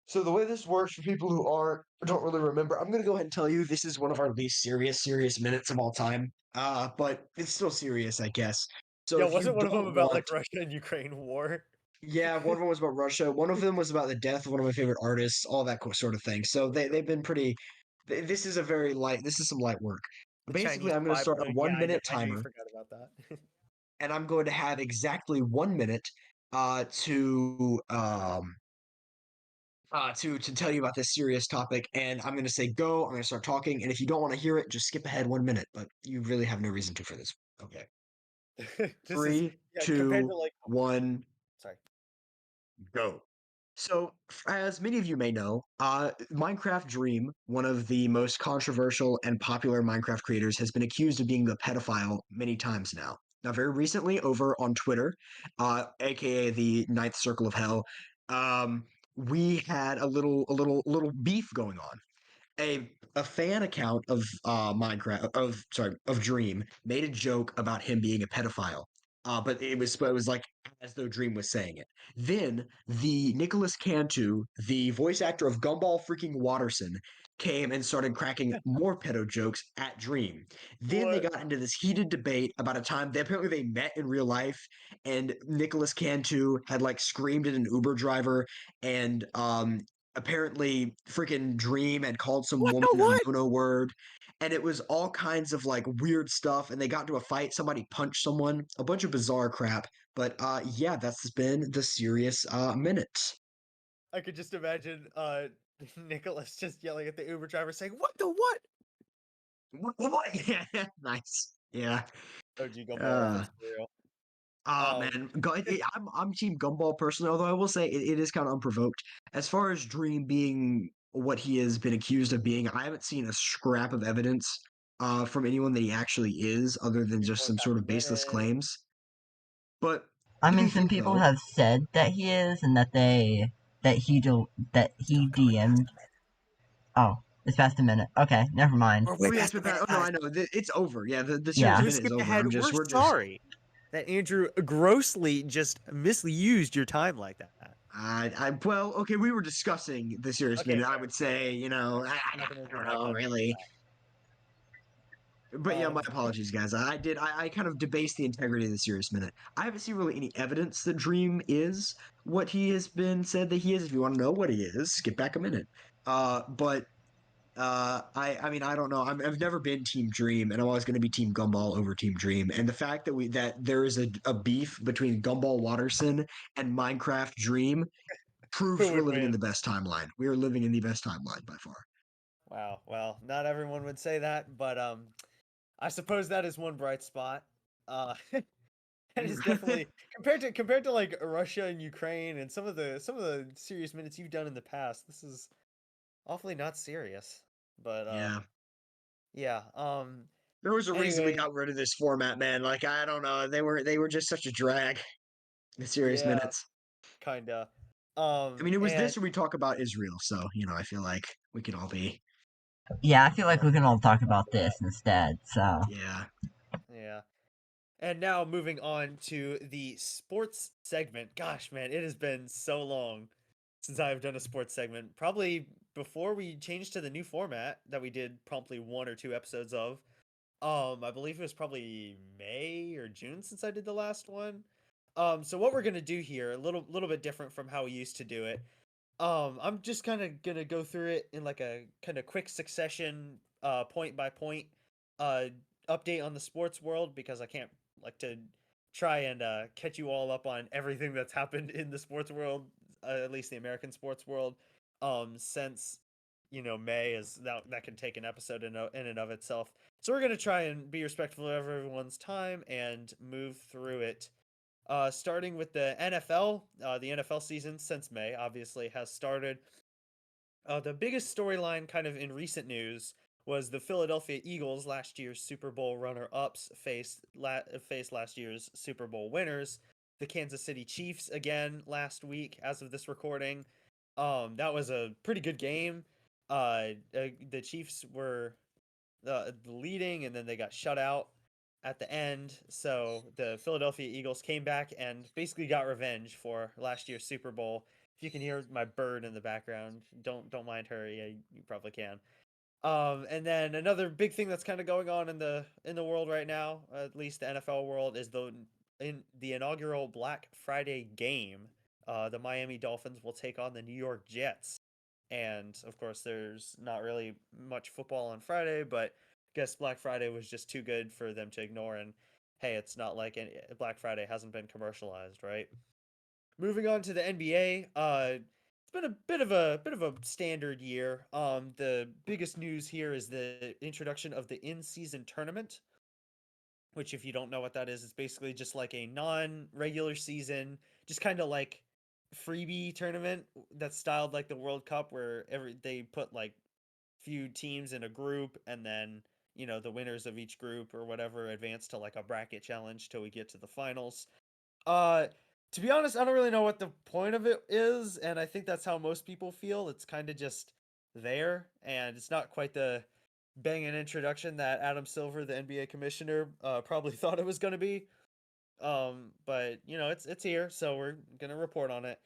So the way this works for people who don't really remember, I'm gonna go ahead and tell you this is one of our least serious minutes of all time. But it's still serious, I guess. So Yeah, if you wasn't one of them don't about want, like Russia and Ukraine war? yeah, one of them was about Russia. One of them was about the death of one of my favorite artists, all that sort of thing. So they've been pretty. This is a very light. This is some light work. The Basically, Chinese I'm going to spy start a balloon. Yeah, 1 minute I know you timer, forgot about that. and I'm going to have exactly 1 minute to tell you about this serious topic. And I'm going to say go. I'm going to start talking, and if you don't want to hear it, just skip ahead 1 minute. But you really have no reason to for this. Okay. This is, Three, yeah, compared two, to like, one, sorry. go. So, as many of you may know, Minecraft Dream, one of the most controversial and popular Minecraft creators, has been accused of being a pedophile many times now. Now, very recently, over on Twitter, aka the Ninth Circle of Hell, um, we had a little beef going on. A fan account of Minecraft of Dream made a joke about him being a pedophile. But it was like as though Dream was saying it. Then the Nicholas Cantu, the voice actor of Gumball freaking Watterson, came and started cracking more pedo jokes at Dream. Then they What? got into this heated debate about a time apparently they met in real life, and Nicholas Cantu had like screamed at an Uber driver, and apparently freaking Dream had called some What woman the a what? no word, and it was all kinds of like weird stuff, and they got into a fight, somebody punched someone, a bunch of bizarre crap. But yeah, that's been the serious minute. I could just imagine Nicholas just yelling at the Uber driver saying, "What the what?" What? Yeah, nice. Yeah. OG Gumball uh reference for real. Um, Man, I'm Team Gumball personally, although I will say it is kind of unprovoked. As far as Dream being what he has been accused of being, I haven't seen a scrap of evidence from anyone that he actually is, other than Give me just one some half sort a of baseless minute. claims. But I to mean, be some fair, people though, have said that he is, and that he DM'd. Oh, it's past a minute. Okay, never mind. We're way oh yeah, past the minute, oh no, guys. I know it's over. Yeah, the serious Yeah. You minute is skipped over. ahead. We're just Sorry that Andrew grossly just misused your time like that. well, okay, we were discussing the serious Okay, minute. I fair. would say, I'm not gonna I don't deny know context really. for But yeah, my that. apologies, guys. I kind of debased the integrity of the serious minute. I haven't seen really any evidence that Dream is what he has been said that he is. If you want to know what he is, skip back a minute. But I mean, I don't know. I've never been Team Dream, and I'm always going to be Team Gumball over Team Dream. And the fact that there is a beef between Gumball Watterson and Minecraft Dream Who proves we're would living in win? the best timeline. We are living in the best timeline by far. Wow. Well, not everyone would say that, but I suppose that is one bright spot. That is definitely compared to like Russia and Ukraine and some of the serious minutes you've done in the past. This is awfully not serious. But Yeah. yeah. There was a reason we Anyway, got rid of this format, man. Like I don't know, they were just such a drag. The serious yeah, minutes. kinda. I mean, it was And this or we talk about Israel, so I feel like we could all be. Yeah, I feel like well, we can all talk that's about that. this instead, so. Yeah. Yeah. And now moving on to the sports segment. Gosh, man, it has been so long since I've done a sports segment. Probably before we changed to the new format that we did promptly 1 or 2 episodes of. I believe it was probably May or June since I did the last one. So what we're gonna do here, a little bit different from how we used to do it. I'm just kind of gonna go through it in like a kind of quick succession, point by point, uh, update on the sports world because I can't like to try and catch you all up on everything that's happened in the sports world, at least the American sports world, since May is that can take an episode in and of itself. So we're gonna try and be respectful of everyone's time and move through it, starting with the NFL. The NFL season since May obviously has started. The biggest storyline, kind of in recent news, was the Philadelphia Eagles, last year's Super Bowl runner-ups, faced last year's Super Bowl winners, the Kansas City Chiefs, again last week, as of this recording. That was a pretty good game. The Chiefs were the leading, and then they got shut out at the end. So the Philadelphia Eagles came back and basically got revenge for last year's Super Bowl. If you can hear my bird in the background, don't mind her. Yeah, you probably can. And then another big thing that's kind of going on in the world right now, at least the NFL world, is the inaugural Black Friday game. The Miami Dolphins will take on the New York Jets, and of course, there's not really much football on Friday, but I guess Black Friday was just too good for them to ignore. And hey, it's not like Black Friday hasn't been commercialized, right? Moving on to the NBA, it's been a bit of a standard year. The biggest news here is the introduction of the in-season tournament, which if you don't know what that is, it's basically just like a non-regular season, just kind of like freebie tournament that's styled like the World Cup, where they put like few teams in a group, and then the winners of each group or whatever advance to like a bracket challenge till we get to the finals. Uh, to be honest, I don't really know what the point of it is, and I think that's how most people feel. It's kind of just there, and it's not quite the banging introduction that Adam Silver, the NBA commissioner, probably thought it was going to be. But it's here, so we're gonna report on it.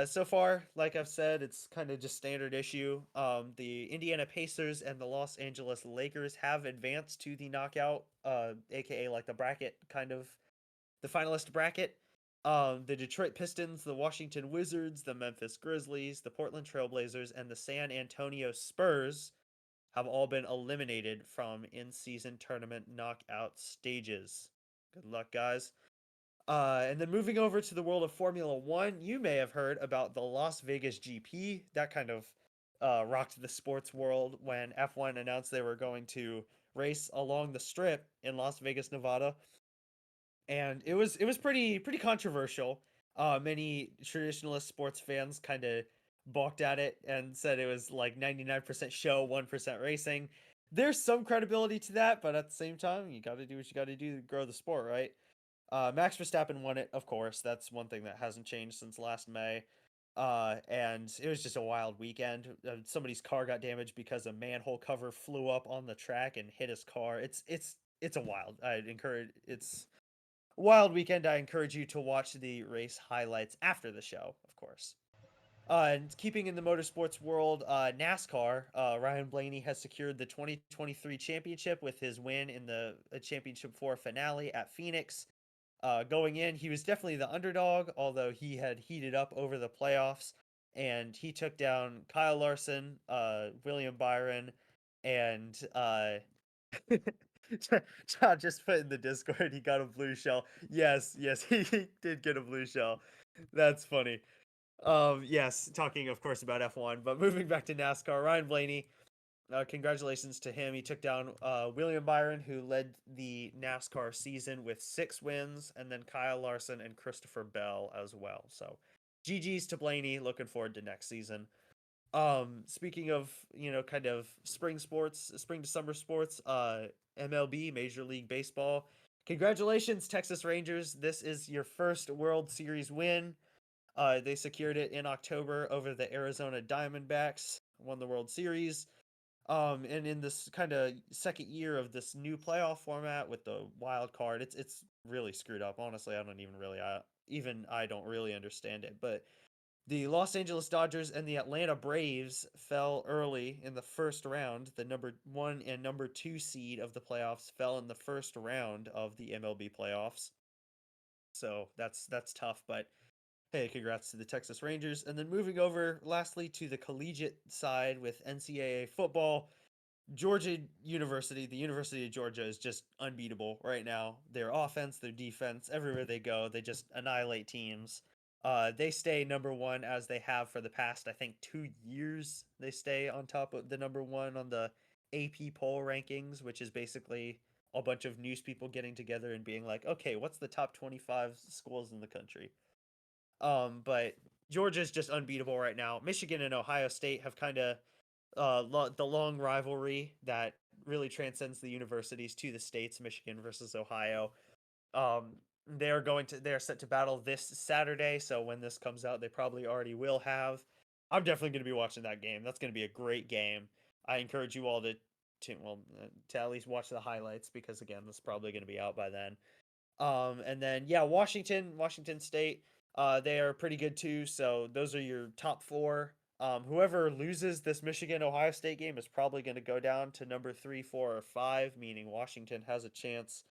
So far, like I've said, it's kind of just standard issue. The Indiana Pacers and the Los Angeles Lakers have advanced to the knockout, aka like the bracket kind of the finalist bracket. The Detroit Pistons, the Washington Wizards, the Memphis Grizzlies, the Portland Trailblazers, and the San Antonio Spurs have all been eliminated from in-season tournament knockout stages. Good luck, guys. And then moving over to the world of Formula One, you may have heard about the Las Vegas GP. That kind of rocked the sports world when F1 announced they were going to race along the strip in Las Vegas, Nevada, and it was pretty controversial. Many traditionalist sports fans kind of balked at it and said it was like 99% show, 1% racing. There's some credibility to that, but at the same time, you got to do what you got to do to grow the sport, right? Max Verstappen won it, of course. That's one thing that hasn't changed since last May. And it was just a wild weekend. Somebody's car got damaged because a manhole cover flew up on the track and hit his car. It's a wild. I'd encourage it's wild weekend. I encourage you to watch the race highlights after the show, of course. And keeping in the motorsports world, NASCAR, Ryan Blaney has secured the 2023 championship with his win in the Championship 4 finale at Phoenix. Going in, he was definitely the underdog, although he had heated up over the playoffs, and he took down Kyle Larson, William Byron, and John just put in the Discord he got a blue shell. Yes, he did get a blue shell. That's funny. Yes, talking of course about F1, but moving back to NASCAR, Ryan Blaney, congratulations to him. He took down William Byron, who led the NASCAR season with 6 wins, and then Kyle Larson and Christopher Bell as well. So, GG's to Blaney. Looking forward to next season. Speaking of kind of spring sports, spring to summer sports, MLB, Major League Baseball. Congratulations, Texas Rangers. This is your first World Series win. They secured it in October over the Arizona Diamondbacks, won the World Series. And in this kind of second year of this new playoff format with the wild card, it's really screwed up. Honestly, I don't even really even I don't really understand it. But the Los Angeles Dodgers and the Atlanta Braves fell early in the first round. The number 1 and number 2 seed of the playoffs fell in the first round of the MLB playoffs. So that's tough, but hey, congrats to the Texas Rangers. And then moving over lastly to the collegiate side with NCAA football, Georgia University, the University of Georgia is just unbeatable right now. Their offense, their defense, everywhere they go, they just annihilate teams. They stay number 1 as they have for the past, I think, 2 years. They stay on top of the number 1 on the AP poll rankings, which is basically a bunch of news people getting together and being like, okay, what's the top 25 schools in the country? But Georgia's just unbeatable right now. Michigan and Ohio State have kind of the long rivalry that really transcends the universities to the states. Michigan versus Ohio. They are set to battle this Saturday. So when this comes out, they probably already will have. I'm definitely going to be watching that game. That's going to be a great game. I encourage you all to to at least watch the highlights, because again, that's probably going to be out by then. And then yeah, Washington State, they are pretty good too. So those are your top four. Whoever loses this Michigan Ohio State game is probably going to go down to number 3, 4, or 5, meaning Washington has a chance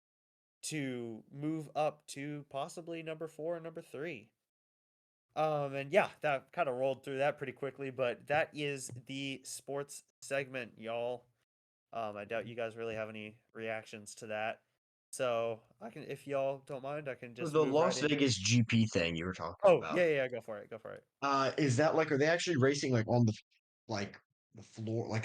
to move up to possibly number 4 or number 3. And yeah, that kind of rolled through that pretty quickly, but that is the sports segment, y'all. I doubt you guys really have any reactions to that. So I can, if y'all don't mind, I can just The move right Las in. Vegas GP thing you were talking Oh, about. yeah, go for it, go for it. Is that like, are they actually racing like on the like the floor?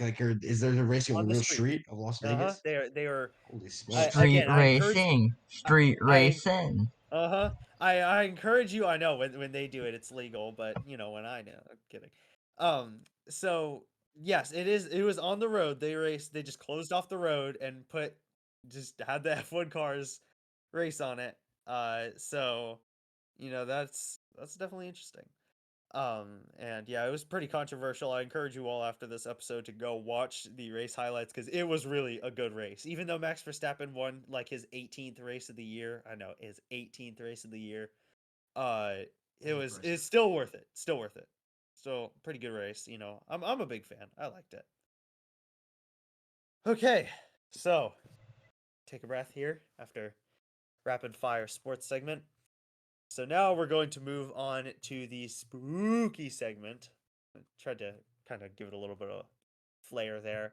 Is there a racing on On the the real street. street of Las Uh-huh. Vegas? They are Holy smokes! Street again, racing. Street I racing. uh-huh. I encourage you. I know when they do it, it's legal, but when I know, I'm kidding. So yes, it was on the road. They raced. They just closed off the road and just had the F1 cars race on it. So that's definitely interesting. And yeah, it was pretty controversial. I encourage you all after this episode to go watch the race highlights, because it was really a good race. Even though Max Verstappen won like his 18th race of the year, I know his 18th race of the year. Uh, That's it's impressive. still worth it. Still worth it. Still pretty good race. I'm a big fan. I liked it. Okay, so take a breath here after rapid fire sports segment. So now we're going to move on to the spooky segment. I tried to kind of give it a little bit of flair there.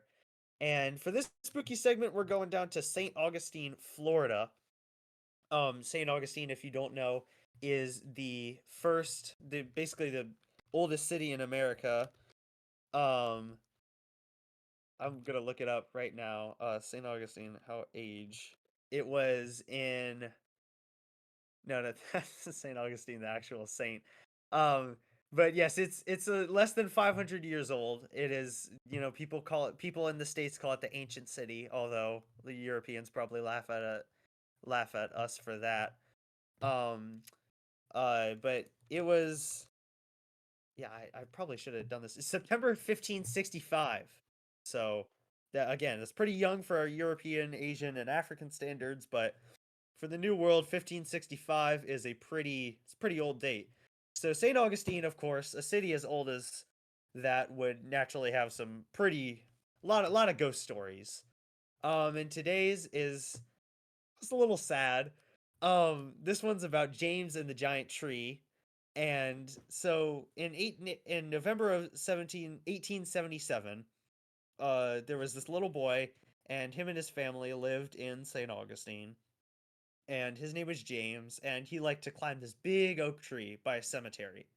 And for this spooky segment, we're going down to St. Augustine, Florida. St. Augustine, if you don't know, is basically the oldest city in America. Um, I'm gonna look it up right now. St. Augustine, how age? It was in No, that's St. Augustine, the actual saint. Um, but yes, it's less than 500 years old. It is, people in the States call it the ancient city, although the Europeans probably laugh at us for that. Um, but it was, yeah, I probably should have done this. It's September 1565. So that, again, it's pretty young for our European, Asian, and African standards, but for the New World, 1565 is it's pretty old date. So St. Augustine, of course, a city as old as that, would naturally have some pretty lot of ghost stories. And today's is just a little sad. This one's about James and the giant tree. And so in November of 1877, there was this little boy, and him and his family lived in St. Augustine, and his name was James, and he liked to climb this big oak tree by a cemetery.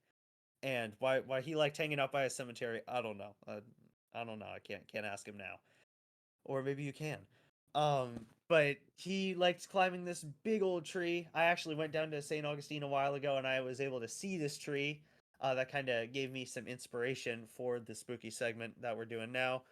And why he liked hanging out by a cemetery, I don't know. I don't know. I can't ask him now, or maybe you can. But he liked climbing this big old tree. I actually went down to St. Augustine a while ago, and I was able to see this tree. That kind of gave me some inspiration for the spooky segment that we're doing now.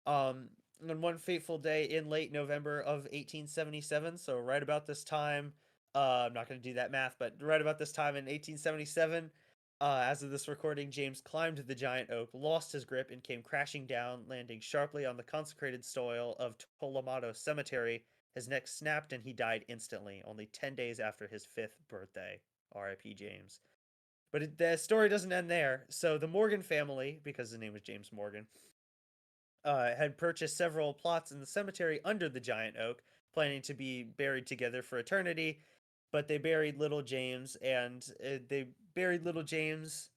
Um, on one fateful day in late November of 1877, so right about this time, I'm not going to do that math, but right about this time in 1877, as of this recording, James climbed the giant oak, lost his grip, and came crashing down, landing sharply on the consecrated soil of Tolomato Cemetery. His neck snapped and he died instantly, only 10 days after his 5th birthday. R.I.P. James. But the story doesn't end there. So the Morgan family, because his name was James Morgan, had purchased several plots in the cemetery under the giant oak, planning to be buried together for eternity. But they buried little James, and they buried little James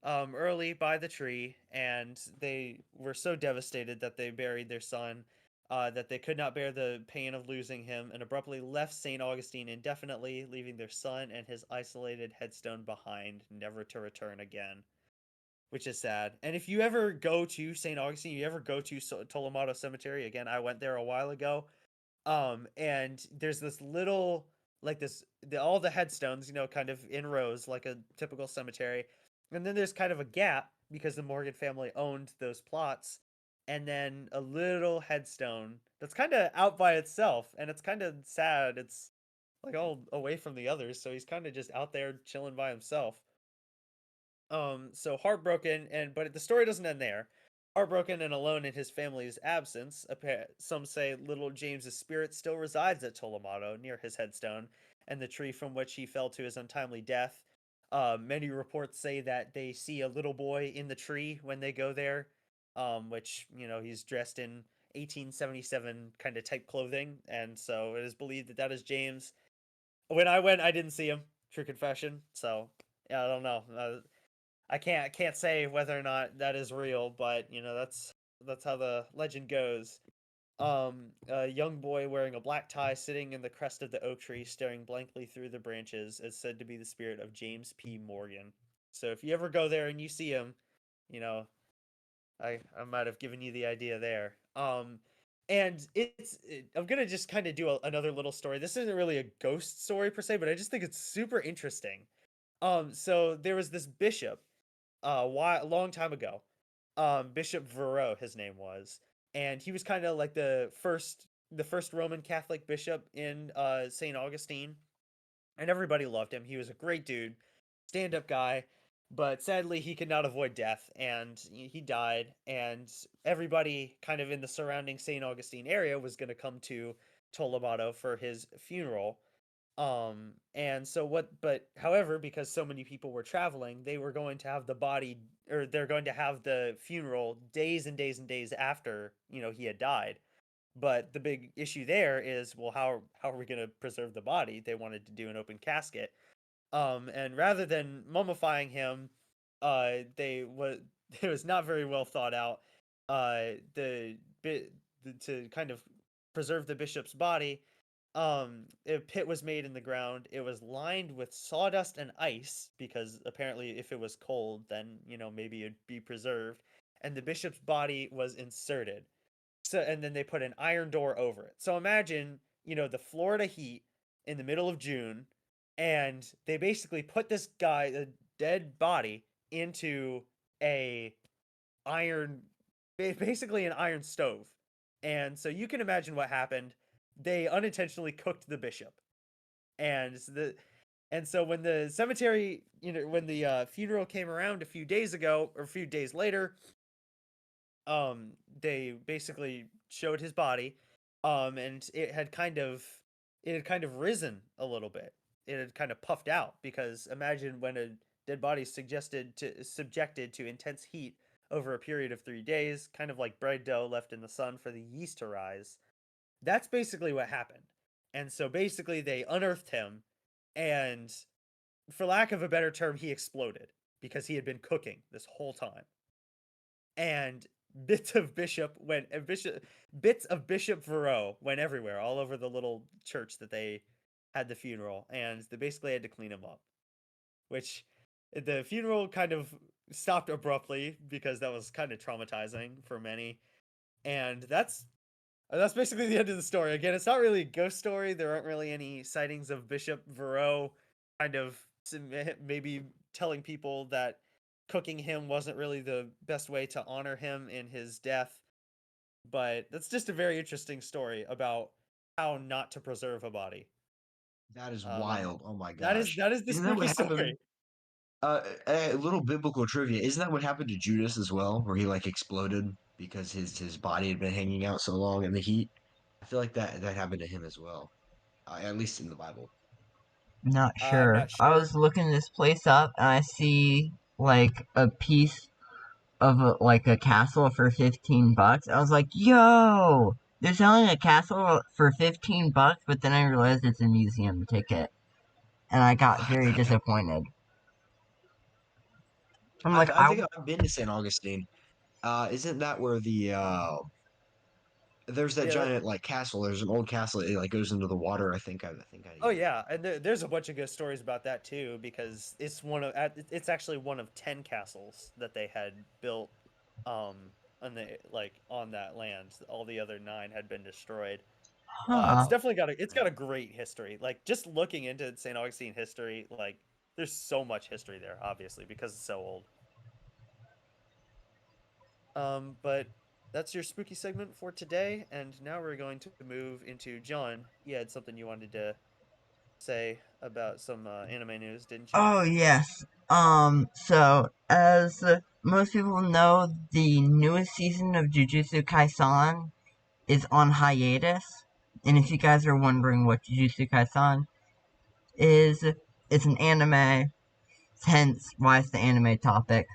early by the tree, and they were so devastated that they buried their son, that they could not bear the pain of losing him, and abruptly left St. Augustine indefinitely, leaving their son and his isolated headstone behind, never to return again, which is sad. And if you ever go to St. Augustine, you ever go to Tolomato Cemetery, again, I went there a while ago, and there's this little, like all the headstones, kind of in rows, like a typical cemetery. And then there's kind of a gap because the Morgan family owned those plots. And then a little headstone that's kind of out by itself. And it's kind of sad. It's like all away from the others. So he's kind of just out there chilling by himself. So heartbroken. But the story doesn't end there. Heartbroken and alone in his family's absence, some say little James's spirit still resides at Tolomato near his headstone and the tree from which he fell to his untimely death. Many reports say that they see a little boy in the tree when they go there, which, he's dressed in 1877 kind of type clothing, and so it is believed that that is James. When I went, I didn't see him. True confession. So yeah, I don't know. I can't say whether or not that is real, but that's how the legend goes. A young boy wearing a black tie sitting in the crest of the oak tree, staring blankly through the branches, is said to be the spirit of James P. Morgan. So if you ever go there and you see him, you know, I might have given you the idea there. And I'm gonna just kind of do another little story. This isn't really a ghost story per se, but I just think it's super interesting. So there was this bishop, a long time ago, Bishop Verot, his name was, and he was kind of like the first Roman Catholic bishop in St. Augustine, and everybody loved him. He was a great dude, stand up guy, but sadly he could not avoid death, and he died. And everybody kind of in the surrounding St. Augustine area was going to come to Tolomato for his funeral. And so what, but however, because so many people were traveling, they were going to have the body, or they're going to have the funeral days and days and days after, he had died. But the big issue there is, well, how are we going to preserve the body? They wanted to do an open casket. And rather than mummifying him, they was it was not very well thought out. The bit to kind of preserve the bishop's body, a pit was made in the ground. It was lined with sawdust and ice because apparently, if it was cold, then maybe it'd be preserved. And the bishop's body was inserted. So, and then they put an iron door over it. So imagine, the Florida heat in the middle of June, and they basically put this guy, a dead body, into a iron, basically an iron stove. And so you can imagine what happened. They unintentionally cooked the bishop, and so when the cemetery, when the funeral came around a few days ago or a few days later, they basically showed his body, and it had kind of risen a little bit. It had kind of puffed out because imagine when a dead body is subjected to intense heat over a period of 3 days, kind of like bread dough left in the sun for the yeast to rise. That's basically what happened. And so basically they unearthed him, and for lack of a better term, he exploded because he had been cooking this whole time. And bits of Bishop Verot went everywhere, all over the little church that they had the funeral, and they basically had to clean him up. Which the funeral kind of stopped abruptly because that was kind of traumatizing for many, and that's basically the end of the story. Again, it's not really a ghost story. There aren't really any sightings of Bishop Verot, kind of maybe telling people that cooking him wasn't really the best way to honor him in his death. But that's just a very interesting story about how not to preserve a body. That is And wild. Oh my that is gosh. that is the Isn't that spooky what happened? story. A little biblical trivia. Isn't that what happened to Judas as well, where he like exploded because his body had been hanging out so long in the heat? I feel like that happened to him as well, at least in the Bible. Not I'm sure. not I sure. was looking this place up and I see like a piece of like a castle for 15 bucks. I was like, yo, they're selling a castle for 15 bucks, but then I realized it's a museum ticket. And I got very disappointed. I'm like, I think I've been to St. Augustine. Isn't that where there's that Yeah. giant like castle? There's an old castle. It like goes into the water. Oh yeah, and there's a bunch of good stories about that too because it's actually one of 10 castles that they had built, um on that land. All the other 9 had been destroyed. It's huh. definitely got a great history. Like just looking into St. Augustine history, like there's so much history there, obviously because it's so old. But that's your spooky segment for today, and now we're going to move into John. You had something you wanted to say about some anime news, didn't you? Oh, yes. So, as most people know the newest season of Jujutsu Kaisen is on hiatus. And if you guys are wondering what Jujutsu Kaisen is, it's an anime, hence why it's the anime topic.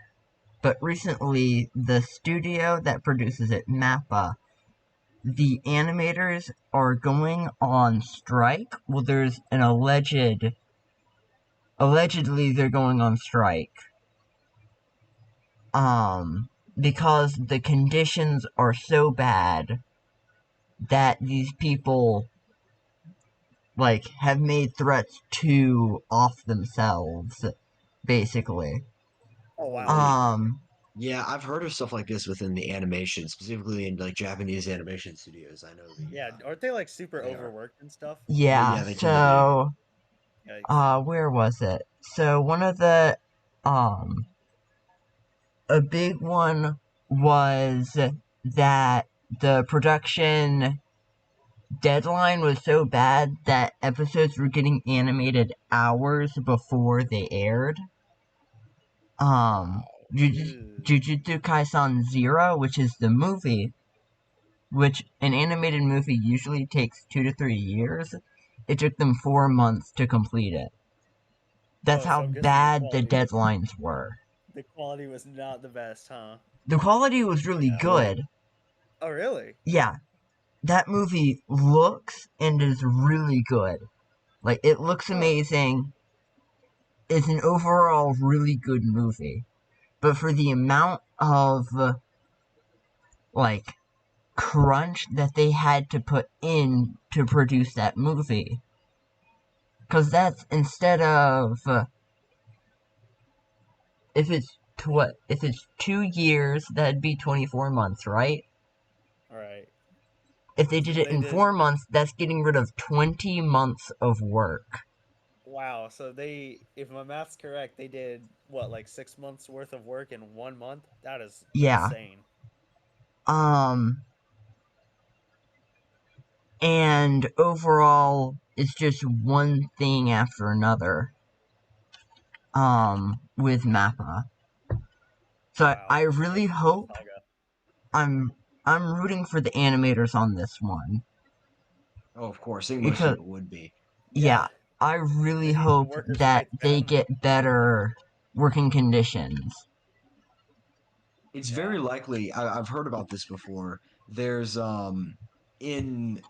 But recently, the studio that produces it, MAPPA, the animators are going on strike. Well, there's an allegedly they're going on strike. Because the conditions are so bad that these people, like, have made threats to off themselves, basically. Oh wow. Holy. Um, Yeah, I've heard of stuff like this within the animation, specifically in like Japanese animation studios. I know Yeah, aren't they like super they are. overworked and stuff? yeah, Yeah, they tend to be. so, Yikes. where was it? So, one of the, um, a big one was that the production deadline was so bad that episodes were getting animated hours before they aired. Wow. Ew. Jujutsu Kaisen Zero, which is the movie, which an animated movie usually takes 2 to 3 years, it took them 4 months to complete it. That's Oh, how so I'm guessing bad the deadlines were. the quality was not the best, huh? The quality was really Yeah. Whoa. good. Oh really? Yeah, that movie looks and is really good. Like, it looks Huh. amazing. It's an overall really good movie. But for the amount of, like, crunch that they had to put in to produce that movie. Because that's instead of, if it's 2 years, that'd be 24 months, right? All right. If they So did it they in did 4 months, that's getting rid of 20 months of work. wow. So they, if my math's correct, they did what, like 6 months worth of work in 1 month? That is Yeah. insane. Um, and overall, it's just one thing after another. With Mappa. So Wow. I really That's quite the hope saga. I'm I'm rooting for the animators on this one Oh, of course. I think most because people would be. Yeah. yeah, I really The hope workers' that rights, they man. get better working conditions. It's Yeah. very likely. I've heard about this before. There's in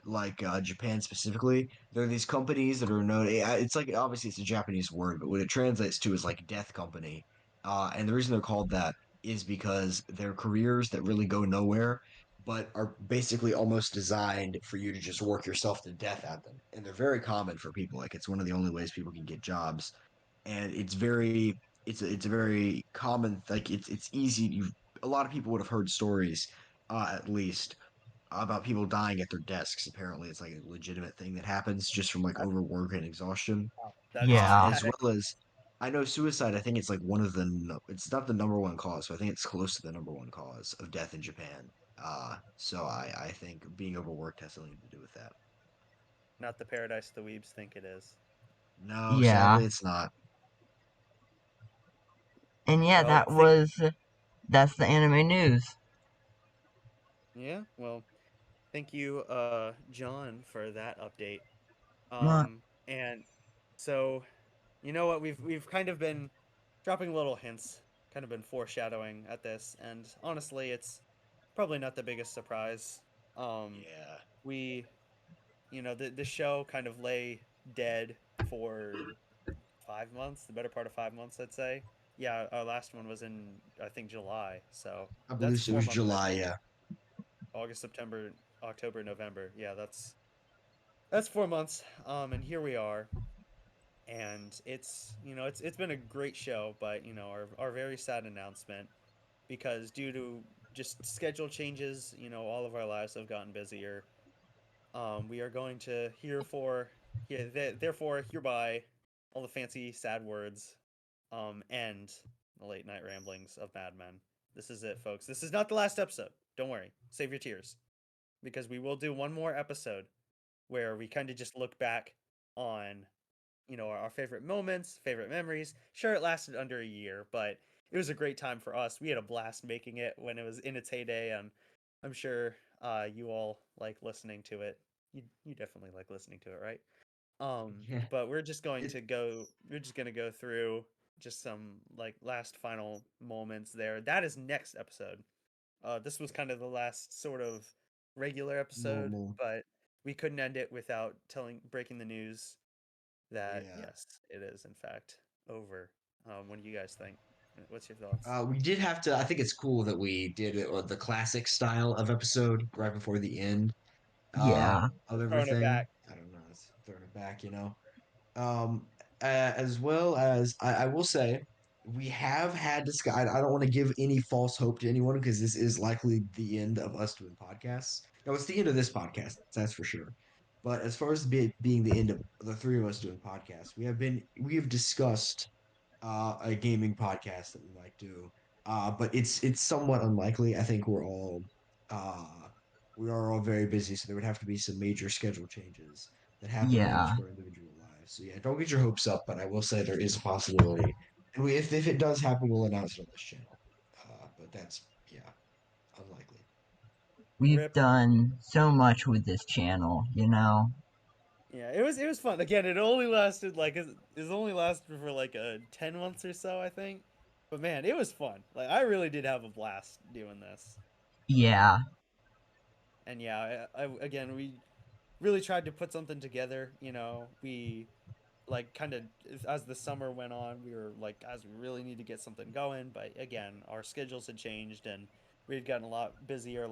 like Japan specifically, there are these companies that are known. It's like obviously it's a Japanese word, but what it translates to is like death company. And the reason they're called that is because they're careers that really go nowhere, but are basically almost designed for you to just work yourself to death at them. And they're very common for people. Like it's one of the only ways people can get jobs, and it's a very common, like it's easy. You A lot of people would have heard stories, at least, about people dying at their desks. Apparently, it's like a legitimate thing that happens just from like That's, overwork and exhaustion. wow. That is Yeah, As traumatic. well as I know suicide. I think it's like one of the. It's not the number one cause, so I think it's close to the number one cause of death in Japan. So I think being overworked has something to do with that. Not the paradise the weebs think it is. No, yeah, sadly, it's not. and yeah, Well, think that's the anime news. yeah. Well, thank you, John, for that update. Well, And so you know what? We've kind of been dropping little hints, kind of been foreshadowing at this, and honestly, it's probably not the biggest surprise. Um, Yeah. we, the show kind of lay dead for 5 months, the better part of 5 months, I'd say. Yeah, our last one was in I think July, so I that's believe it four was months. July. Yeah. August, September, October, November. Yeah, that's 4 months. And here we are, and it's been a great show, but our very sad announcement, because due to just schedule changes, all of our lives have gotten busier. We are going to therefore hereby, all the fancy sad words, end the late night ramblings of madmen. This is it, folks. This is not the last episode. Don't worry, save your tears, because we will do one more episode where we kind of just look back on our favorite moments, favorite memories. Sure, it lasted under a year, but it was a great time for us. We had a blast making it when it was in its heyday, and I'm sure you all like listening to it. You definitely like listening to it, right? Yeah. But we're just going It, to go. We're just gonna go through just some like last final moments there. That is next episode. This was kind of the last sort of regular episode, normal. but we couldn't end it without breaking the news that Yeah. yes, it is in fact over. What do you guys think? What's your thoughts? We did have to. I think it's cool that we did it with the classic style of episode right before the end Yeah. of Throwing it everything. back. I don't know. It's throwing it back, Um, as well as I will say, we have had this guy. I don't want to give any false hope to anyone because this is likely the end of us doing podcasts. No, it's the end of this podcast, that's for sure. But as far as being the end of the three of us doing podcasts, we have discussed a gaming podcast that we might do. But it's somewhat unlikely. I think uh, we are all very busy, so there would have to be some major schedule changes that happen in each Yeah. of our individual lives. So yeah, don't get your hopes up, but I will say there is a possibility, and if it does happen, we'll announce it on this channel. But that's yeah, unlikely. We've Rip. done so much with this channel, you know? Yeah, it was fun. Again, it only lasted like it only lasted for like 10 months or so, I think. But man, it was fun. Like I really did have a blast doing this. Yeah. And yeah, again we really tried to put something together. We like kind of as the summer went on, we were like, guys, we really need to get something going. But again, our schedules had changed and we had gotten a lot busier,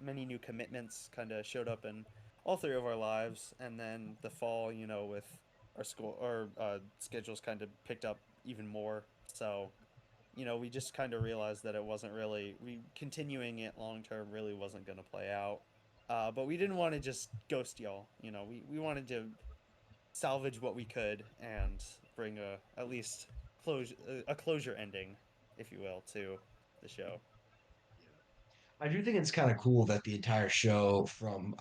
many new commitments kind of showed up in all three of our lives. And then the fall, with our schedules kind of picked up even more. So, we just kind of realized that it wasn't really, continuing it long term really wasn't going to play out. But we didn't want to just ghost y'all. We wanted to salvage what we could and bring at least a closure ending, if you will, to the show. I do think it's kind of cool that the entire show from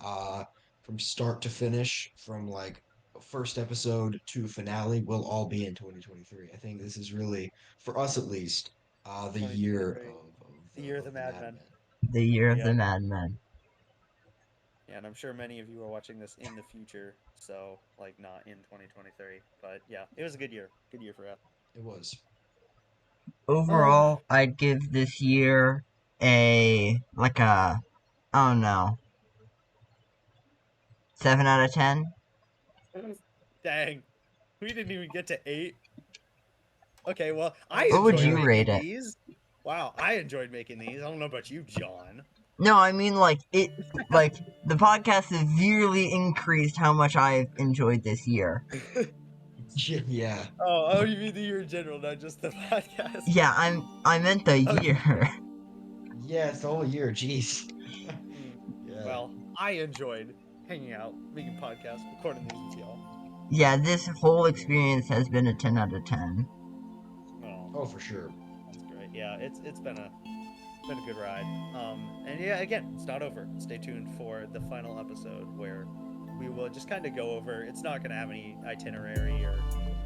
start to finish, from like first episode to finale, will all be in 2023. I think this is really, for us at least, the year 2023, the year of the of the Mad Madmen. Men. The year of the Yep. Madmen. Yeah, and I'm sure many of you are watching this in the future, so like not in 2023. But yeah, it was a good year for us. It was. Um, Overall, I'd give this year like a, I don't know, 7 out of 10. dang, we didn't even get to 8. Okay, well, I What would enjoyed you Yeah. rate making it? these. Wow, I enjoyed making these. I don't know about you, John. No, I mean like the podcast severely increased how much I've enjoyed this year. Yeah. Oh, you mean the year in general, not just the podcast? Yeah, I meant the Okay. year. Yeah, it's the whole year. Jeez. Mm. Yeah. Well, I enjoyed hanging out, making podcasts, recording these with y'all. Yeah, this whole experience has been a 10 out of 10. Oh, Oh, for sure. that's great. Yeah, it's been a good ride. And yeah, again, it's not over. Stay tuned for the final episode where we will just kind of go over. It's not going to have any itinerary or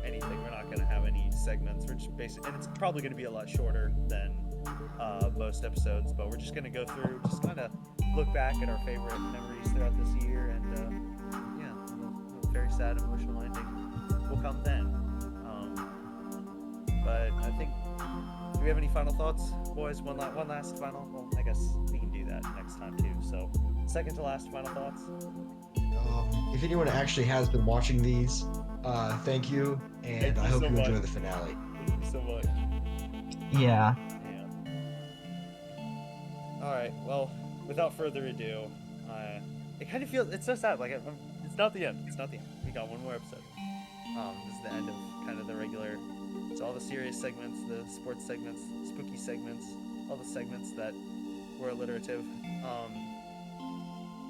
anything. We're not going to have any segments. We're just basically, and it's probably going to be a lot shorter than most episodes. But we're just going to go through, just kind of look back at our favorite memories throughout this year, and yeah, a very sad emotional ending will come then. But I think, do we have any final thoughts, boys? One last final. Well, I guess we can do that next time too. So, second to last final thoughts. If anyone actually has been watching these, thank you, and Thank I you hope so you much. enjoy the finale. Thank you so much. Yeah. Yeah. All right. Well, without further ado, it kind of feels, it's so sad. Like it's not the end. It's not the end. We got one more episode. This is the end of kind of the regular. It's all the serious segments, the sports segments, spooky segments, all the segments that were alliterative.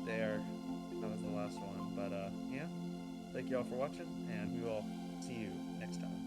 That was the last one. But yeah, thank you all for watching, and we will see you next time.